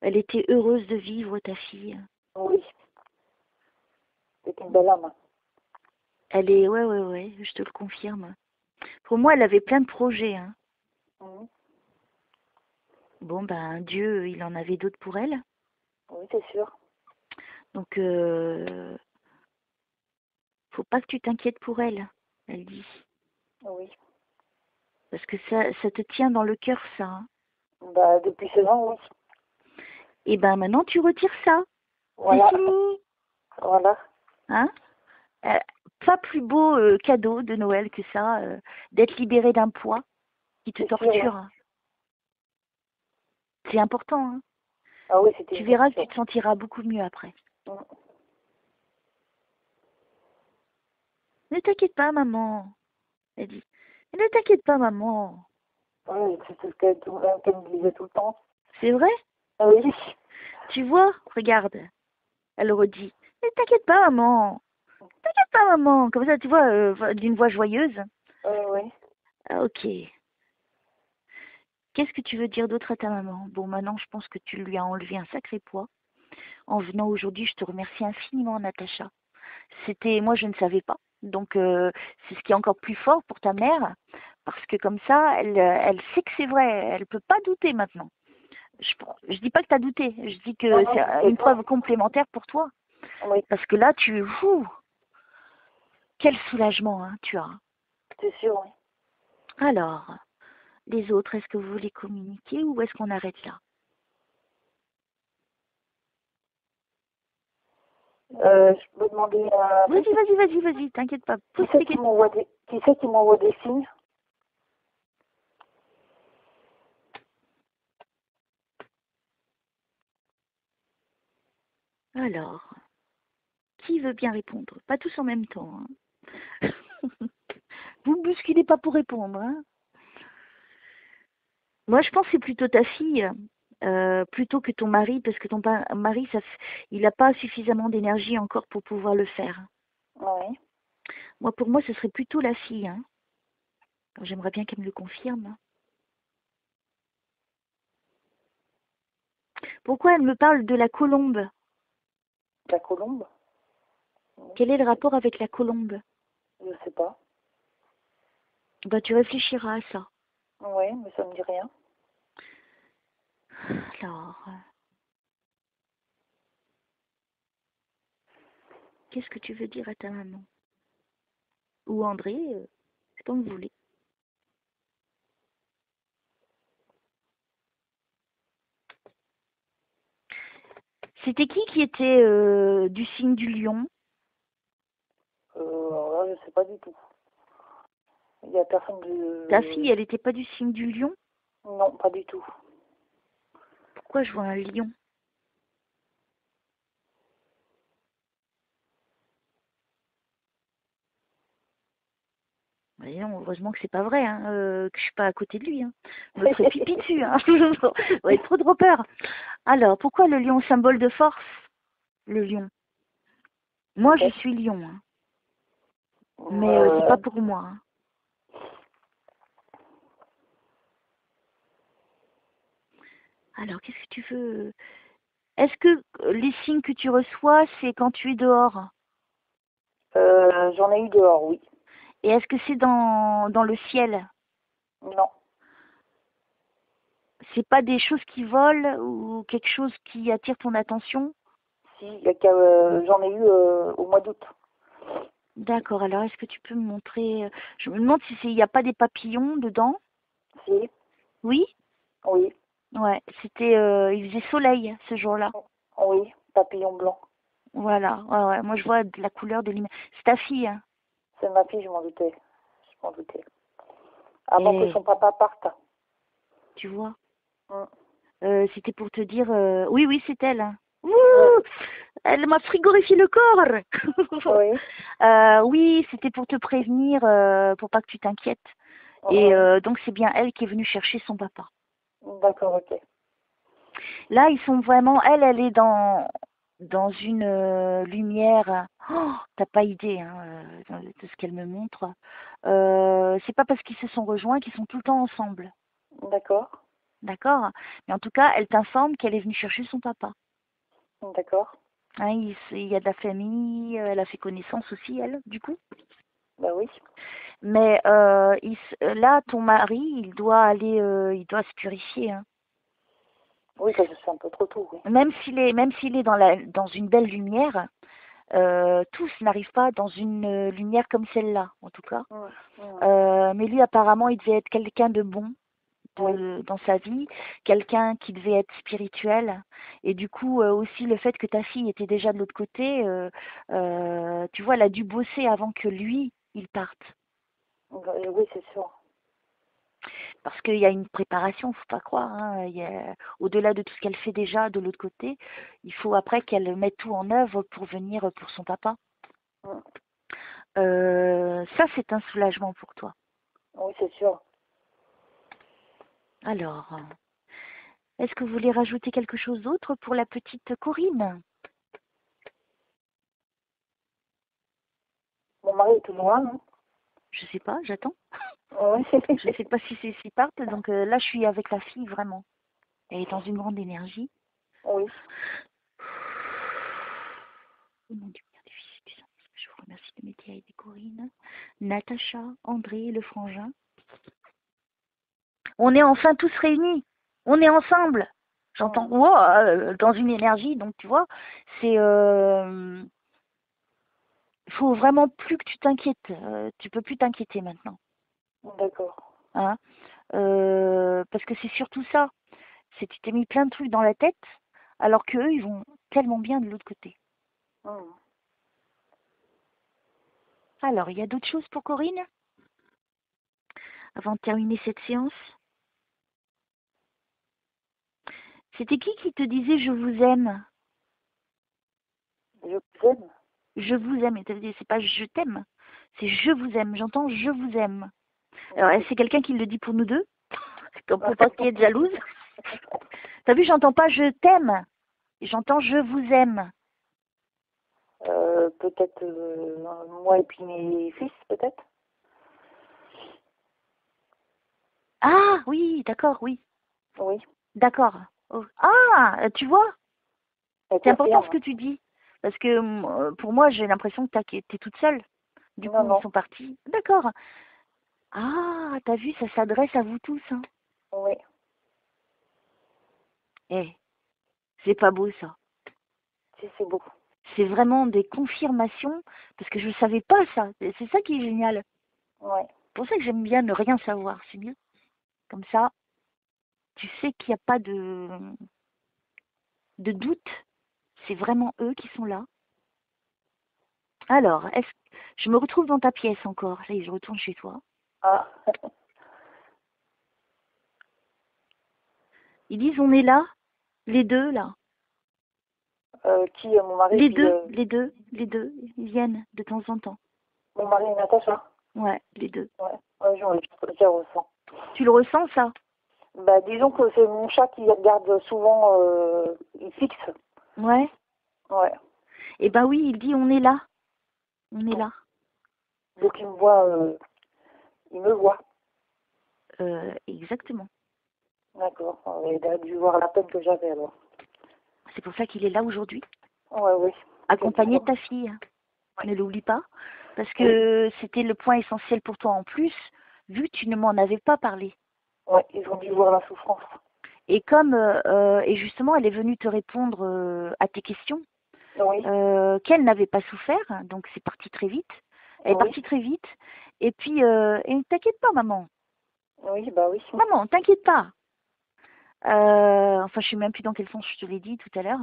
Elle était heureuse de vivre, ta fille. Oui, c'est une belle âme. Elle est, ouais, ouais, ouais, je te le confirme. Pour moi, elle avait plein de projets, hein. Mhm. Bon, ben, Dieu, il en avait d'autres pour elle. Oui, c'est sûr. Donc, faut pas que tu t'inquiètes pour elle, elle dit. Oui. Parce que ça te tient dans le cœur, ça, hein. Bah, depuis 16 ans, oui. Et ben, maintenant, tu retires ça. C'est Voilà. fini, Voilà. hein. Euh, Pas plus beau cadeau de Noël que ça, d'être libéré d'un poids qui te C'est sûr, oui. torture. C'est important, hein. Ah oui, c'était Tu une verras que torture. tu te sentiras beaucoup mieux après. Mhm. Ne t'inquiète pas, maman, elle dit. Ne t'inquiète pas, maman. Oui, c'est ce qu'elle me disait tout le temps. C'est vrai? Ah oui. Tu vois? Regarde. Elle redit. Ne t'inquiète pas, maman. T'inquiète pas, maman. Comme ça, tu vois, d'une voix joyeuse. Oui, oui. Ah, ok. Qu'est-ce que tu veux dire d'autre à ta maman? Bon, maintenant, je pense que tu lui as enlevé un sacré poids. En venant aujourd'hui, je te remercie infiniment, Natacha. Moi, je ne savais pas. Donc, c'est ce qui est encore plus fort pour ta mère, parce que comme ça, elle sait que c'est vrai. Elle peut pas douter maintenant. Je dis pas que tu as douté. Je dis Non, que non, je c'est sais une pas. preuve complémentaire pour toi. Oui, Parce que là, quel soulagement, hein, tu as. c'est sûr, oui. Alors, les autres, est-ce que vous voulez communiquer ou est-ce qu'on arrête là? Je peux demander à... Vas-y, t'inquiète pas. Qui Pose c'est tes qui questions. m'envoie des signes? Alors, qui veut bien répondre? Pas tous en même temps, hein. Vous ne me bousculez pas pour répondre, hein. Moi, je pense que c'est plutôt ta fille, plutôt que ton mari, parce que ton mari, il n'a pas suffisamment d'énergie encore pour pouvoir le faire. Oui. Moi, pour moi, ce serait plutôt la fille, hein. Alors, j'aimerais bien qu'elle me le confirme. Pourquoi elle me parle de la colombe? La colombe? Quel est le rapport avec la colombe? Je sais pas. Bah, tu réfléchiras à ça. Oui, mais ça me dit rien. Alors, qu'est-ce que tu veux dire à ta maman? Ou André, c'est comme vous voulez. C'était qui était du signe du lion? Alors là, je sais pas du tout. Il y a personne Ta de... fille, elle n'était pas du signe du lion? Non, pas du tout. Pourquoi je vois un lion? Et non, heureusement que c'est pas vrai, hein, que je suis pas à côté de lui. Hein. Je me ferais pipi dessus. Hein. J'aurais trop peur. Alors, pourquoi le lion, symbole de force? Le lion. Moi, je Ok. suis lion. Hein. Mais c'est pas pour moi. Hein. Alors, qu'est-ce que tu veux? Est-ce que les signes que tu reçois, c'est quand tu es dehors? J'en ai eu dehors, oui. Et est-ce que c'est dans le ciel? Non. C'est pas des choses qui volent ou quelque chose qui attire ton attention? Si, j'en ai eu au mois d'août. D'accord, alors est-ce que tu peux me montrer? Je me demande si il n'y a pas des papillons dedans. Si, Oui? oui, Ouais, c'était, il faisait soleil ce jour-là. oui, papillon blanc. Voilà, ouais. Moi je vois de la couleur de l'image. C'est ta fille, hein? C'est ma fille, je m'en doutais. Je m'en doutais. Avant que Et son papa parte. tu vois, Mm. c'était pour te dire, oui, c'est elle. Hein. Ouh, Ouais. elle m'a frigorifié le corps. Oui. Oui, c'était pour te prévenir, pour pas que tu t'inquiètes. Et Oui. donc c'est bien elle qui est venue chercher son papa. D'accord, ok. Là, ils sont vraiment, elle est dans une lumière. Oh, t'as pas idée hein, de ce qu'elle me montre. C'est pas parce qu'ils se sont rejoints qu'ils sont tout le temps ensemble. D'accord. D'accord? Mais en tout cas, elle t'informe qu'elle est venue chercher son papa. D'accord. Hein, il y a de la famille, elle a fait connaissance aussi, elle, du coup. Bah oui. Mais là, ton mari, il doit se purifier. Hein. Oui, parce que c'est un peu trop tôt, oui. Même s'il est dans une belle lumière, tous n'arrivent pas dans une lumière comme celle-là, en tout cas. Mm. Mm. Mais lui, apparemment, il devait être quelqu'un de bon Oui. dans sa vie, quelqu'un qui devait être spirituel. Et du coup, aussi le fait que ta fille était déjà de l'autre côté, tu vois, elle a dû bosser avant que lui, il parte. Oui, c'est sûr. Parce qu'il y a une préparation, faut pas croire. Hein. Au-delà de tout ce qu'elle fait déjà de l'autre côté, il faut après qu'elle mette tout en œuvre pour venir pour son papa. Mm. Ça, c'est un soulagement pour toi. Oui, c'est sûr. Alors, est-ce que vous voulez rajouter quelque chose d'autre pour la petite Corinne? Mon mari est toujours là, non? Je sais pas, j'attends. Oui. Je sais pas si c'est s'ils partent. Donc là, je suis avec la fille vraiment. Elle est dans une grande énergie. Oui. Oh mon Dieu, merde, je vous remercie de m'aider à aider Corinne. Natacha, André, le frangin. On est enfin tous réunis. On est ensemble. J'entends, Mm. wow, dans une énergie. Donc tu vois, c'est, faut vraiment plus que tu t'inquiètes. Tu peux plus t'inquiéter maintenant. D'accord. Hein. Parce que c'est surtout ça. C'est tu t'es mis plein de trucs dans la tête, alors qu'eux, ils vont tellement bien de l'autre côté. Mm. Alors, il y a d'autres choses pour Corinne avant de terminer cette séance? C'était qui te disait je vous aime? Je vous aime. Je vous aime. C'est pas je t'aime, c'est je vous aime. J'entends je vous aime. Alors, c'est quelqu'un qui le dit pour nous deux? Pour pas qu'il y ait de jalouse. T'as vu, j'entends pas je t'aime, j'entends je vous aime. Peut-être moi et puis mes fils, peut-être. Ah oui, d'accord, oui, Oui. d'accord. Oh. Ah, tu vois, Elle c'est important ce confirme. que tu dis. Parce que pour moi, j'ai l'impression que t'es toute seule. Du Non, coup, ils non. sont partis. D'accord. Ah, t'as vu, ça s'adresse à vous tous. Hein. Oui. Eh, c'est pas beau ça. Si, c'est beau. C'est vraiment des confirmations, parce que je ne savais pas ça. C'est ça qui est génial. Oui. C'est pour ça que j'aime bien ne rien savoir. C'est mieux. Comme ça, tu sais qu'il n'y a pas de doute. C'est vraiment eux qui sont là. Alors, je me retrouve dans ta pièce encore. Là, je retourne chez toi. Ah. Ils disent on est là, les deux là. Qui, mon mari, Les puis deux, ils viennent de temps en temps. mon mari et Natacha. Ouais, les deux. Ouais, ouais, je ressens. Tu le ressens, ça? Bah, disons que c'est mon chat qui regarde souvent, il fixe. Ouais. Ouais. Eh ben oui, il dit on est là. On est là. Donc il me voit, il me voit. Exactement. D'accord. Il a dû voir la peine que j'avais alors. C'est pour ça qu'il est là aujourd'hui. Ouais, oui. Accompagné de ta fille. Ouais. Ne l'oublie pas. Parce que c'était le point essentiel pour toi en plus, vu que tu ne m'en avais pas parlé. Ouais, ils ont dû voir la souffrance. Et comme, et justement, elle est venue te répondre à tes questions, Oui. qu'elle n'avait pas souffert, donc c'est parti très vite. Elle est Oui. partie très vite. Et puis, et t'inquiète pas, maman. Oui, bah oui. Maman, t'inquiète pas. Enfin, je sais même plus dans quel sens je te l'ai dit tout à l'heure.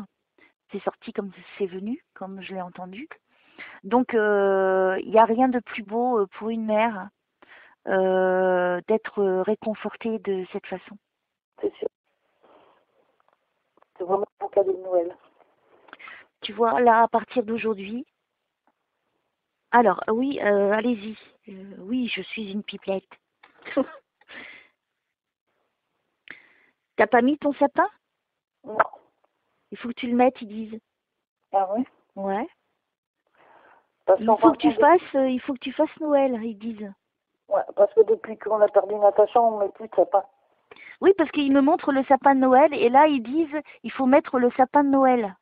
C'est sorti comme c'est venu, comme je l'ai entendu. Donc, il n'y a rien de plus beau pour une mère d'être réconfortée de cette façon. C'est sûr. C'est vraiment mon cadeau de Noël. Tu vois, là, à partir d'aujourd'hui, alors, oui, allez-y. Oui, je suis une pipelette. T'as pas mis ton sapin? Non. Il faut que tu le mettes, ils disent. Ah oui. Ouais. Parce qu'en fin de compte, Il faut que tu fasses Noël, ils disent. ouais, parce que depuis qu'on a perdu Natacha, on met plus de sapin. Oui, parce qu'ils me montrent le sapin de Noël et là, ils disent, il faut mettre le sapin de Noël.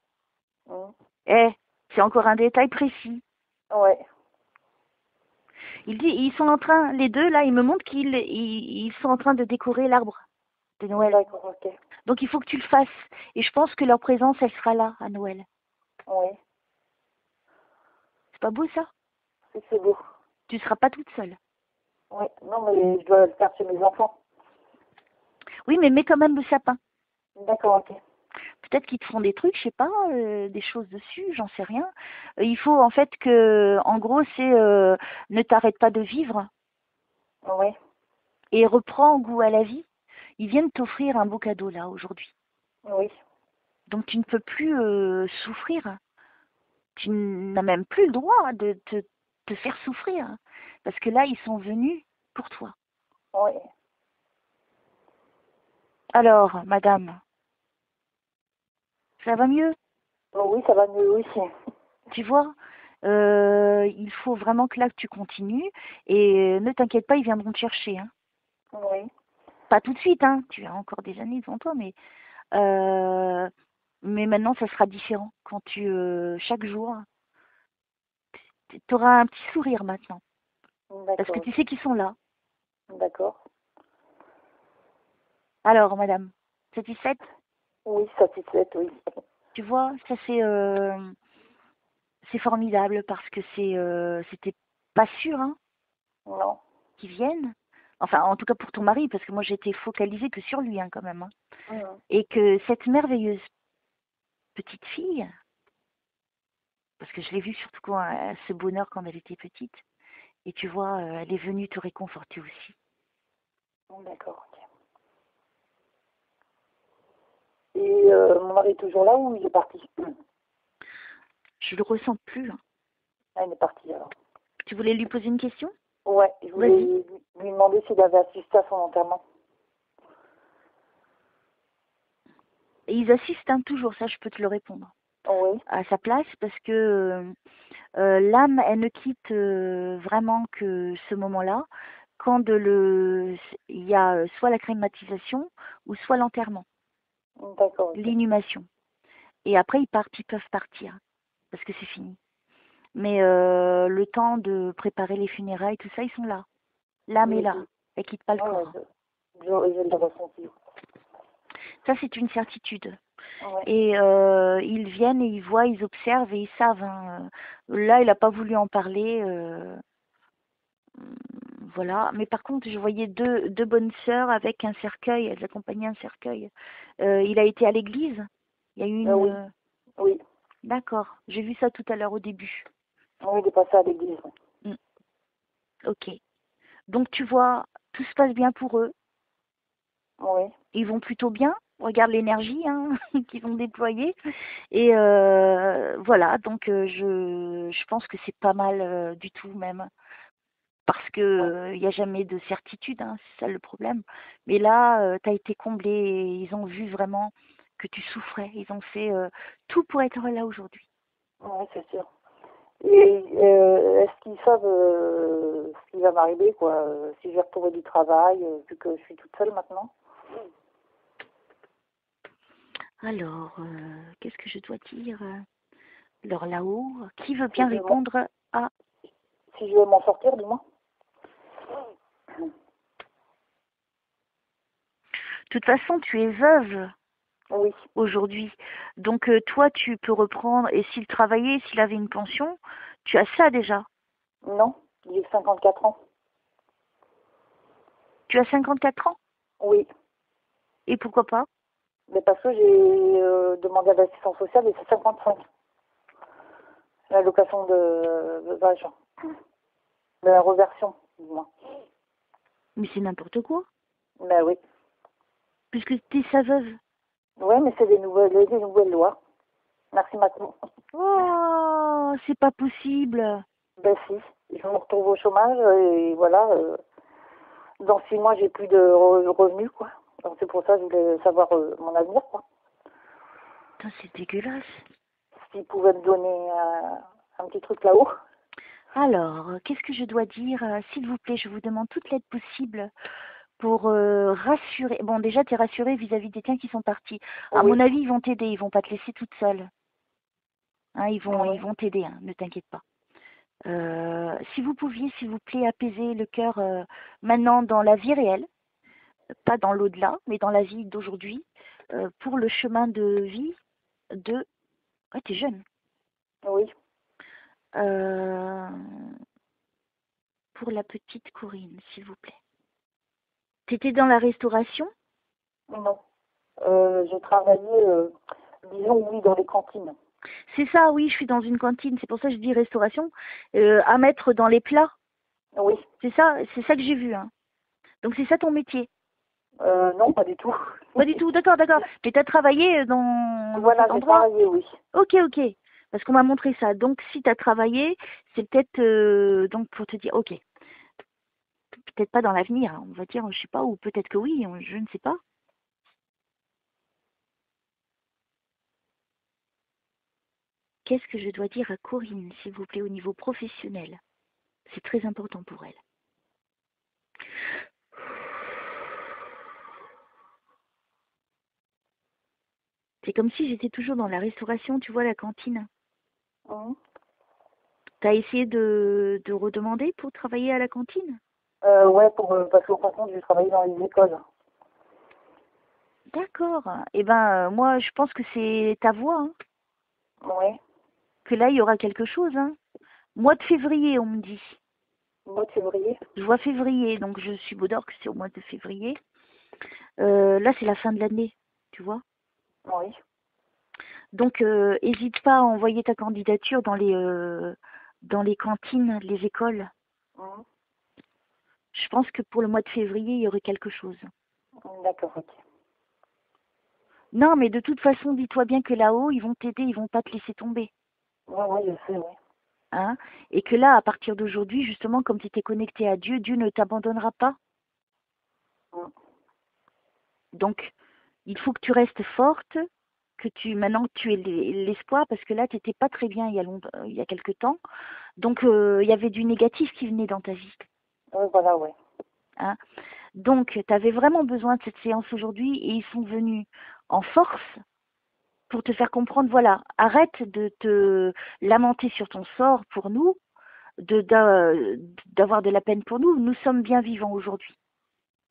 Mmh. Eh, c'est encore un détail précis. Ouais. Ils sont en train, les deux, là, ils me montrent ils sont en train de décorer l'arbre de Noël. D'accord, ok. Donc, il faut que tu le fasses. Et je pense que leur présence, elle sera là à Noël. Oui. C'est pas beau, ça? C'est beau. Tu ne seras pas toute seule. Oui. Non, mais je dois le faire chez mes enfants. Oui, mais mets quand même le sapin. D'accord, ok. Peut-être qu'ils te font des trucs, je sais pas, des choses dessus, j'en sais rien. Il faut en fait que, en gros, c'est ne t'arrête pas de vivre Oui. et reprends goût à la vie. Ils viennent t'offrir un beau cadeau là aujourd'hui. Oui. Donc tu ne peux plus souffrir. Tu n'as même plus le droit de te faire souffrir. Parce que là, ils sont venus pour toi. Oui. Alors, madame, ça va mieux? Oh, oui, ça va mieux aussi. Tu vois, il faut vraiment que là, tu continues. Et ne t'inquiète pas, ils viendront te chercher. Hein. Oui. Pas tout de suite, hein. Tu as encore des années devant toi, mais maintenant, ça sera différent. Quand chaque jour, tu auras un petit sourire maintenant. Parce que D'accord. tu sais qu'ils sont là. D'accord. Alors, madame, satisfaite? Oui, satisfaite, oui. Tu vois, ça c'est formidable parce que c'était pas sûr, hein, Non. qu'ils viennent. Enfin, en tout cas pour ton mari, parce que moi j'étais focalisée que sur lui, hein, quand même. Hein. Mmh. Et que cette merveilleuse petite fille, parce que je l'ai vue surtout ce bonheur quand elle était petite, et tu vois, elle est venue te réconforter aussi. D'accord, ok. Et mon mari est toujours là ou il est parti? Je le ressens plus. Hein. Ah, il est parti alors. Tu voulais lui poser une question? Ouais, je voulais Vas-y. lui demander s'il avait assisté à son enterrement. Et ils assistent hein, toujours, ça je peux te le répondre. Oui. À sa place, parce que l'âme, elle ne quitte vraiment que ce moment-là, quand il y a soit la crématisation ou soit l'enterrement, D'accord, ok. l'inhumation. Et après, ils peuvent partir, parce que c'est fini. Mais le temps de préparer les funérailles, tout ça, ils sont là. L'âme est Oui, là, oui. elle quitte pas le Ouais, corps. je l'ai ressenti. Ça, c'est une certitude. Ouais. Et ils viennent et ils voient, ils observent et ils savent. Hein. Là, il n'a pas voulu en parler. Voilà. Mais par contre, je voyais deux bonnes sœurs avec un cercueil. Elles accompagnaient un cercueil. Il a été à l'église. Il y a eu Oui. Oui. D'accord. J'ai vu ça tout à l'heure au début. Oui, il est passé à l'église. Mm. Ok. Donc tu vois, tout se passe bien pour eux. Oui. Ils vont plutôt bien. Regarde l'énergie hein, qu'ils vont déployer. Et voilà. Donc je pense que c'est pas mal du tout même. parce que il n'y a jamais de certitude, hein, c'est ça le problème. Mais là, tu as été comblé et ils ont vu vraiment que tu souffrais. Ils ont fait tout pour être là aujourd'hui. Oui, c'est sûr. Et est-ce qu'ils savent ce qui va m'arriver, quoi, si je vais retrouver du travail, vu que je suis toute seule maintenant? Alors, qu'est-ce que je dois dire alors là-haut, qui veut bien Si je vais m'en répondre à... si je vais m'en sortir, du moins. De toute façon, tu es veuve Oui. aujourd'hui. Donc, toi, tu peux reprendre. Et s'il travaillait, s'il avait une pension, tu as ça déjà. Non, j'ai 54 ans. Tu as 54 ans. Oui. Et pourquoi pas? Mais parce que j'ai demandé à l'assistance sociale et c'est 55. L'allocation de d'âge. De la reversion, du moins. Mais c'est n'importe quoi. Ben oui. Puisque tu es sa veuve. Oui, mais c'est des nouvelles lois. Merci Macron. Oh, c'est pas possible. Ben si, je me retrouve au chômage et voilà. Dans 6 mois, j'ai plus de revenus, quoi. Donc c'est pour ça que je voulais savoir mon avenir, quoi. Putain, c'est dégueulasse. S'ils pouvaient me donner un petit truc là-haut. Alors, qu'est-ce que je dois dire? S'il vous plaît, je vous demande toute l'aide possible pour rassurer. Bon, déjà, tu es rassurée vis-à-vis des tiens qui sont partis. À Oui. mon avis, ils vont t'aider, ils vont pas te laisser toute seule. Hein, ils Oui. vont t'aider, hein, ne t'inquiète pas. Si vous pouviez, s'il vous plaît, apaiser le cœur maintenant dans la vie réelle, pas dans l'au-delà, mais dans la vie d'aujourd'hui, pour le chemin de vie de... Ouais, t'es jeune. Oui. Euh, pour la petite Corinne, s'il vous plaît. T'étais dans la restauration? Non. J'ai travaillé, disons, oui, dans les cantines. C'est ça, oui, je suis dans une cantine, c'est pour ça que je dis restauration, à mettre dans les plats. Oui. C'est ça que j'ai vu. Hein. Donc c'est ça ton métier. Non, pas du tout. Pas du tout, d'accord. Mais tu as travaillé dans Voilà, cet j'ai endroit? travaillé, oui. Ok. Parce qu'on m'a montré ça. Donc si tu as travaillé, c'est peut-être donc pour te dire, ok, peut-être pas dans l'avenir, hein, on va dire, je sais pas, ou peut-être que oui, je ne sais pas. Qu'est-ce que je dois dire à Corinne, s'il vous plaît, au niveau professionnel? C'est très important pour elle. C'est comme si j'étais toujours dans la restauration, tu vois, la cantine. Mhm. T'as essayé de redemander pour travailler à la cantine? Ouais, parce que par contre, j'ai travaillé dans les écoles. D'accord. Eh ben, moi, je pense que c'est ta voix, hein, Oui. que là, il y aura quelque chose. Hein. Mois de février, on me dit. Mois de février. Je vois février, donc je suis d'or que c'est au mois de février. Là, c'est la fin de l'année, tu vois. Oui. Donc, hésite pas à envoyer ta candidature dans les cantines, les écoles. Mhm. Je pense que pour le mois de février, il y aurait quelque chose. D'accord, ok. Non, mais de toute façon, dis-toi bien que là-haut, ils vont t'aider, ils vont pas te laisser tomber. Oui, je sais, oui. Hein, et que là, à partir d'aujourd'hui, justement, comme tu étais connecté à Dieu, Dieu ne t'abandonnera pas. Mhm. Donc, il faut que tu restes forte, maintenant tu aies l'espoir, parce que là, tu n'étais pas très bien il y a quelque temps. Donc, il y avait du négatif qui venait dans ta vie. Oui, voilà, oui. Hein. Donc, tu avais vraiment besoin de cette séance aujourd'hui et ils sont venus en force pour te faire comprendre, voilà, arrête de te lamenter sur ton sort pour nous, d'avoir de la peine pour nous. Nous sommes bien vivants aujourd'hui.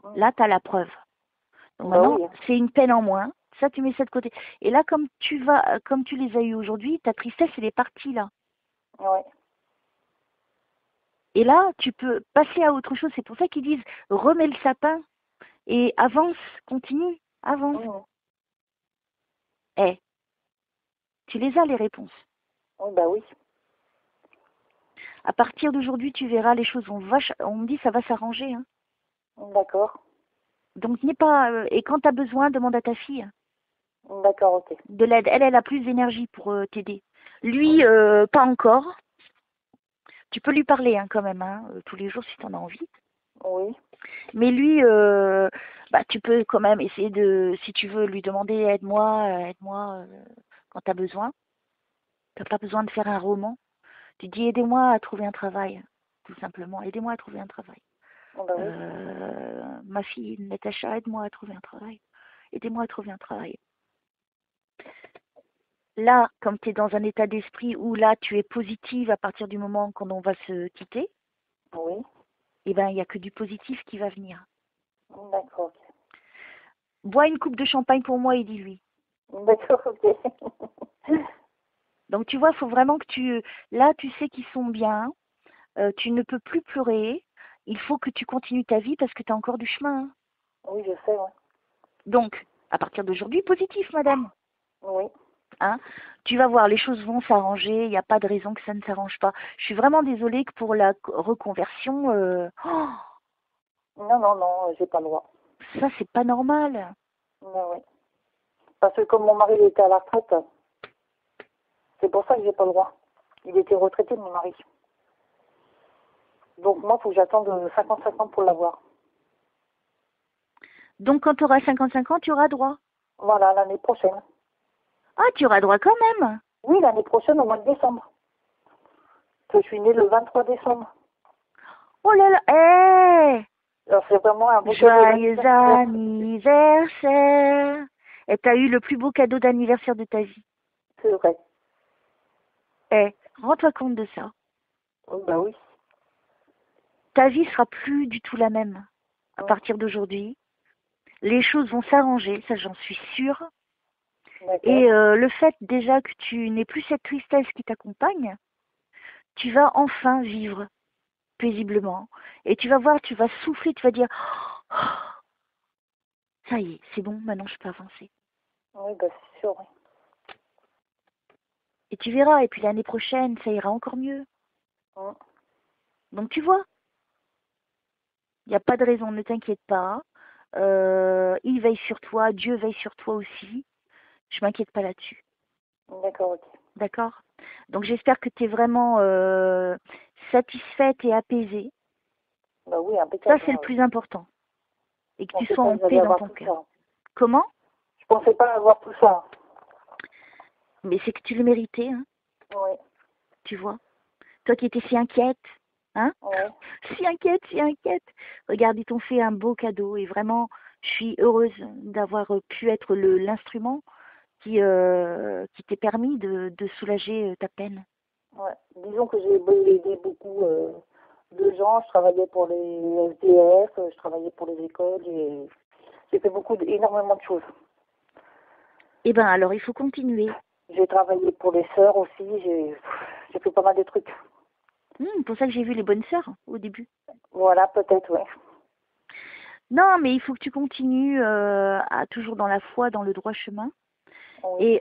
Mhm. Là, tu as la preuve. Donc Bah maintenant, oui. c'est une peine en moins. Ça, tu mets ça de côté. Et là, comme tu les as eues aujourd'hui, ta tristesse, elle est partie là. Oui. Et là, tu peux passer à autre chose. C'est pour ça qu'ils disent remets le sapin et avance, continue, avance. Mhm. Eh, tu les as les réponses. Oui, bah oui. À partir d'aujourd'hui, tu verras les choses. On me dit ça va s'arranger. Hein. D'accord. Donc n'aie pas. Et quand tu as besoin, demande à ta fille D'accord, ok. de l'aide. Elle a plus d'énergie pour t'aider. Lui, pas encore. Tu peux lui parler hein, quand même, hein, tous les jours si tu en as envie. Oui. Mais lui, bah, tu peux quand même essayer de, si tu veux, lui demander aide-moi quand tu as besoin. Tu n'as pas besoin de faire un roman. Tu dis aidez-moi à trouver un travail, tout simplement. Aidez-moi à trouver un travail. Ah bah oui. Ma fille Natacha, aide-moi à trouver un travail. Aidez-moi à trouver un travail. Là, comme tu es dans un état d'esprit où là, tu es positive à partir du moment quand on va se quitter, Oui. eh ben, il n'y a que du positif qui va venir. D'accord, ok. Bois une coupe de champagne pour moi et dis-lui. D'accord, ok. Donc, tu vois, il faut vraiment que tu... Là, tu sais qu'ils sont bien. Tu ne peux plus pleurer. Il faut que tu continues ta vie parce que tu as encore du chemin. Hein. Oui, je sais, ouais. Donc, à partir d'aujourd'hui, positif, madame. Oui. Hein, tu vas voir, les choses vont s'arranger, il n'y a pas de raison que ça ne s'arrange pas. Je suis vraiment désolée que pour la reconversion, Non, non, non, j'ai pas le droit. ça c'est pas normal. Non, oui. Parce que comme mon mari il était à la retraite, c'est pour ça que j'ai pas le droit. Il était retraité, mon mari. Donc moi, il faut que j'attende 55 ans pour l'avoir. Donc quand tu auras 55 ans, tu auras droit. Voilà, l'année prochaine. Ah, tu auras droit quand même. Oui, l'année prochaine, au mois de décembre. Que je suis née le 23 décembre. Oh là là, hé, Alors c'est vraiment un beau cadeau joyeux d'anniversaire. anniversaire. Et t'as eu le plus beau cadeau d'anniversaire de ta vie. C'est vrai. Eh, rends-toi compte de ça. Oh, bah oui. Ta vie sera plus du tout la même à partir d'aujourd'hui. Les choses vont s'arranger, ça j'en suis sûre. D'accord. Et le fait déjà que tu n'aies plus cette tristesse qui t'accompagne, tu vas enfin vivre paisiblement. Et tu vas voir, tu vas souffler, tu vas dire oh, ça y est, c'est bon, maintenant je peux avancer. Oui, bah c'est sûr, oui. Et tu verras, et puis l'année prochaine, ça ira encore mieux. Mm. Donc tu vois, il n'y a pas de raison, ne t'inquiète pas. Il veille sur toi, Dieu veille sur toi aussi. Je m'inquiète pas là-dessus. D'accord, ok. D'accord? Donc j'espère que tu es vraiment satisfaite et apaisée. Bah oui, Ça, impeccable. c'est le Hein. plus important. Et que Je tu pensais sois pas en que j'allais paix dans avoir ton tout cœur. ça. Comment? Je pensais pas avoir tout ça. Mais c'est que tu le méritais, hein, Oui. tu vois. Toi qui étais si inquiète, hein? Oui. Si inquiète, si inquiète. Regarde, ils t'ont fait un beau cadeau et vraiment, je suis heureuse d'avoir pu être l'instrument qui t'ait permis de soulager ta peine. Ouais. Disons que j'ai aidé beaucoup de gens. Je travaillais pour les SDF, je travaillais pour les écoles. J'ai fait énormément de choses. Eh bien, alors, il faut continuer. J'ai travaillé pour les sœurs aussi. J'ai fait pas mal de trucs. Pour ça que j'ai vu les bonnes sœurs au début. Voilà, peut-être, oui. Non, mais il faut que tu continues toujours dans la foi, dans le droit chemin. Oui.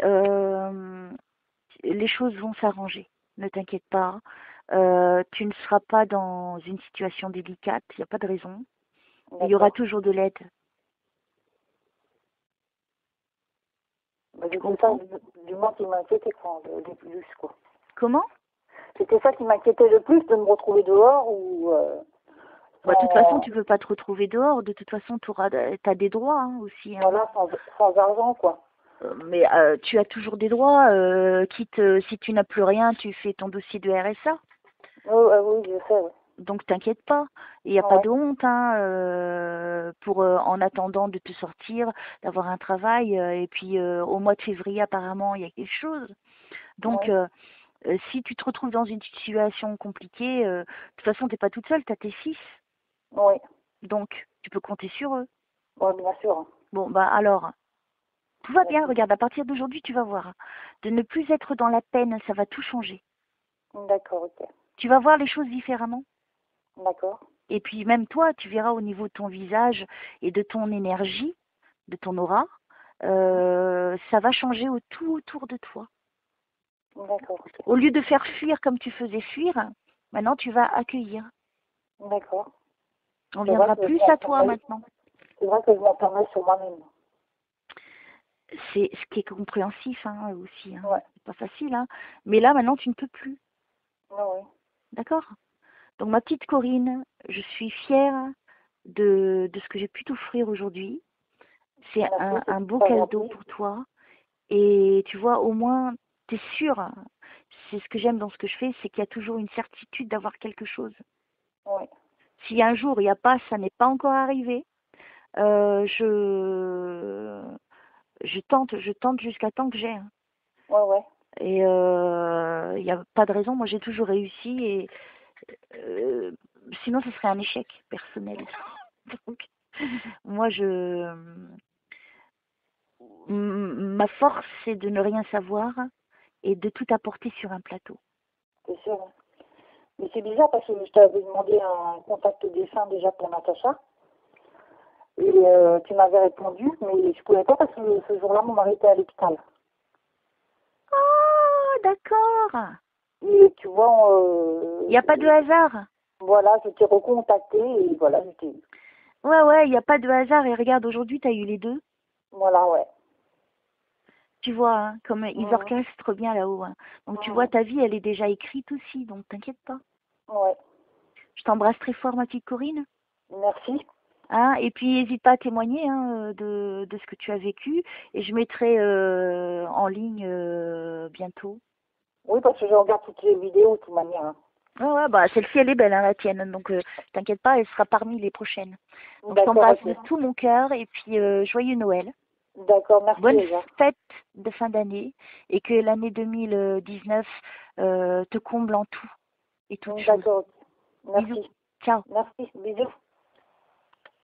Et les choses vont s'arranger. Ne t'inquiète pas. Tu ne seras pas dans une situation délicate. Il n'y a pas de raison. Il y aura D'accord. toujours de l'aide. Bah, Tu c'était ça, comprends? du moins, qui m'inquiétait, quoi, le plus, quoi. Comment? C'était ça qui m'inquiétait le plus, de me retrouver dehors ou Bah, de toute façon, sans, tu ne peux pas te retrouver dehors. De toute façon, tu as des droits hein, aussi. Hein. voilà, sans argent, quoi. Mais tu as toujours des droits. Quitte, si tu n'as plus rien, tu fais ton dossier de RSA. Oui, je sais, oui. Donc, t'inquiète pas. Il n'y a pas Ouais, de honte hein, pour, en attendant de te sortir, d'avoir un travail. Et puis, au mois de février, apparemment, il y a quelque chose. Donc, ouais, si tu te retrouves dans une situation compliquée, de toute façon, tu n'es pas toute seule, tu as tes fils. ouais, Donc, tu peux compter sur eux. ouais, bien sûr. Bon, bah alors, tout va bien. D'accord, Regarde, à partir d'aujourd'hui, tu vas voir. De ne plus être dans la peine, ça va tout changer. d'accord, ok. Tu vas voir les choses différemment. D'accord, Et puis même toi, tu verras au niveau de ton visage et de ton énergie, de ton aura, ça va changer tout autour de toi. d'accord, ok. Au lieu de faire fuir comme tu faisais fuir, maintenant tu vas accueillir. D'accord. On C'est vrai viendra que je plus à toi m'enfermais, maintenant. c'est vrai que je m'enfermais sur moi-même. C'est ce qui est compréhensif hein, aussi. Hein. Ouais, C'est pas facile. Hein. Mais là maintenant tu ne peux plus. ouais, ouais. D'accord? Donc ma petite Corinne, je suis fière de ce que j'ai pu t'offrir aujourd'hui. C'est Merci, c'est un beau pas cadeau gentil. pour toi. Et tu vois, au moins, tu es sûre. C'est ce que j'aime dans ce que je fais, c'est qu'il y a toujours une certitude d'avoir quelque chose. Oui, Si un jour il n'y a pas, ça n'est pas encore arrivé, je je tente jusqu'à temps que j'ai, hein. ouais, ouais. Et il n'y a pas de raison. Moi, j'ai toujours réussi et euh, sinon, ce serait un échec personnel. Donc, moi, ma force, c'est de ne rien savoir et de tout apporter sur un plateau. C'est sûr, hein. Mais c'est bizarre parce que je t'avais demandé un contact dessin déjà pour Natacha. Et tu m'avais répondu, mais je pouvais pas parce que ce jour-là, mon mari était à l'hôpital. Oh, d'accord. Et tu vois, Il n'y a pas de hasard. voilà, je t'ai recontacté et voilà, je t'ai eu. Ouais, ouais, il n'y a pas de hasard. Et regarde, aujourd'hui, tu as eu les deux. Voilà, ouais. Tu vois, hein, comme ils Mhm. orchestrent bien là-haut, hein. Donc, tu vois, Mhm. ta vie, elle est déjà écrite aussi. Donc, t'inquiète pas. Ouais. Je t'embrasse très fort, ma petite Corinne. Merci. Hein, et puis, n'hésite pas à témoigner, hein, de ce que tu as vécu. Et je mettrai en ligne bientôt. Oui, parce que je regarde toutes les vidéos de toute manière, hein. Ouais, ouais, bah, celle-ci, elle est belle, hein, la tienne. Donc, t'inquiète pas, elle sera parmi les prochaines. Donc, je D'accord, t'embrasse ok. de tout mon cœur. Et puis, joyeux Noël. D'accord, merci Bonne déjà. fête de fin d'année. Et que l'année 2019 te comble en tout et toutes choses. D'accord, ok. Bisous. Merci. Ciao. Merci. Bisous.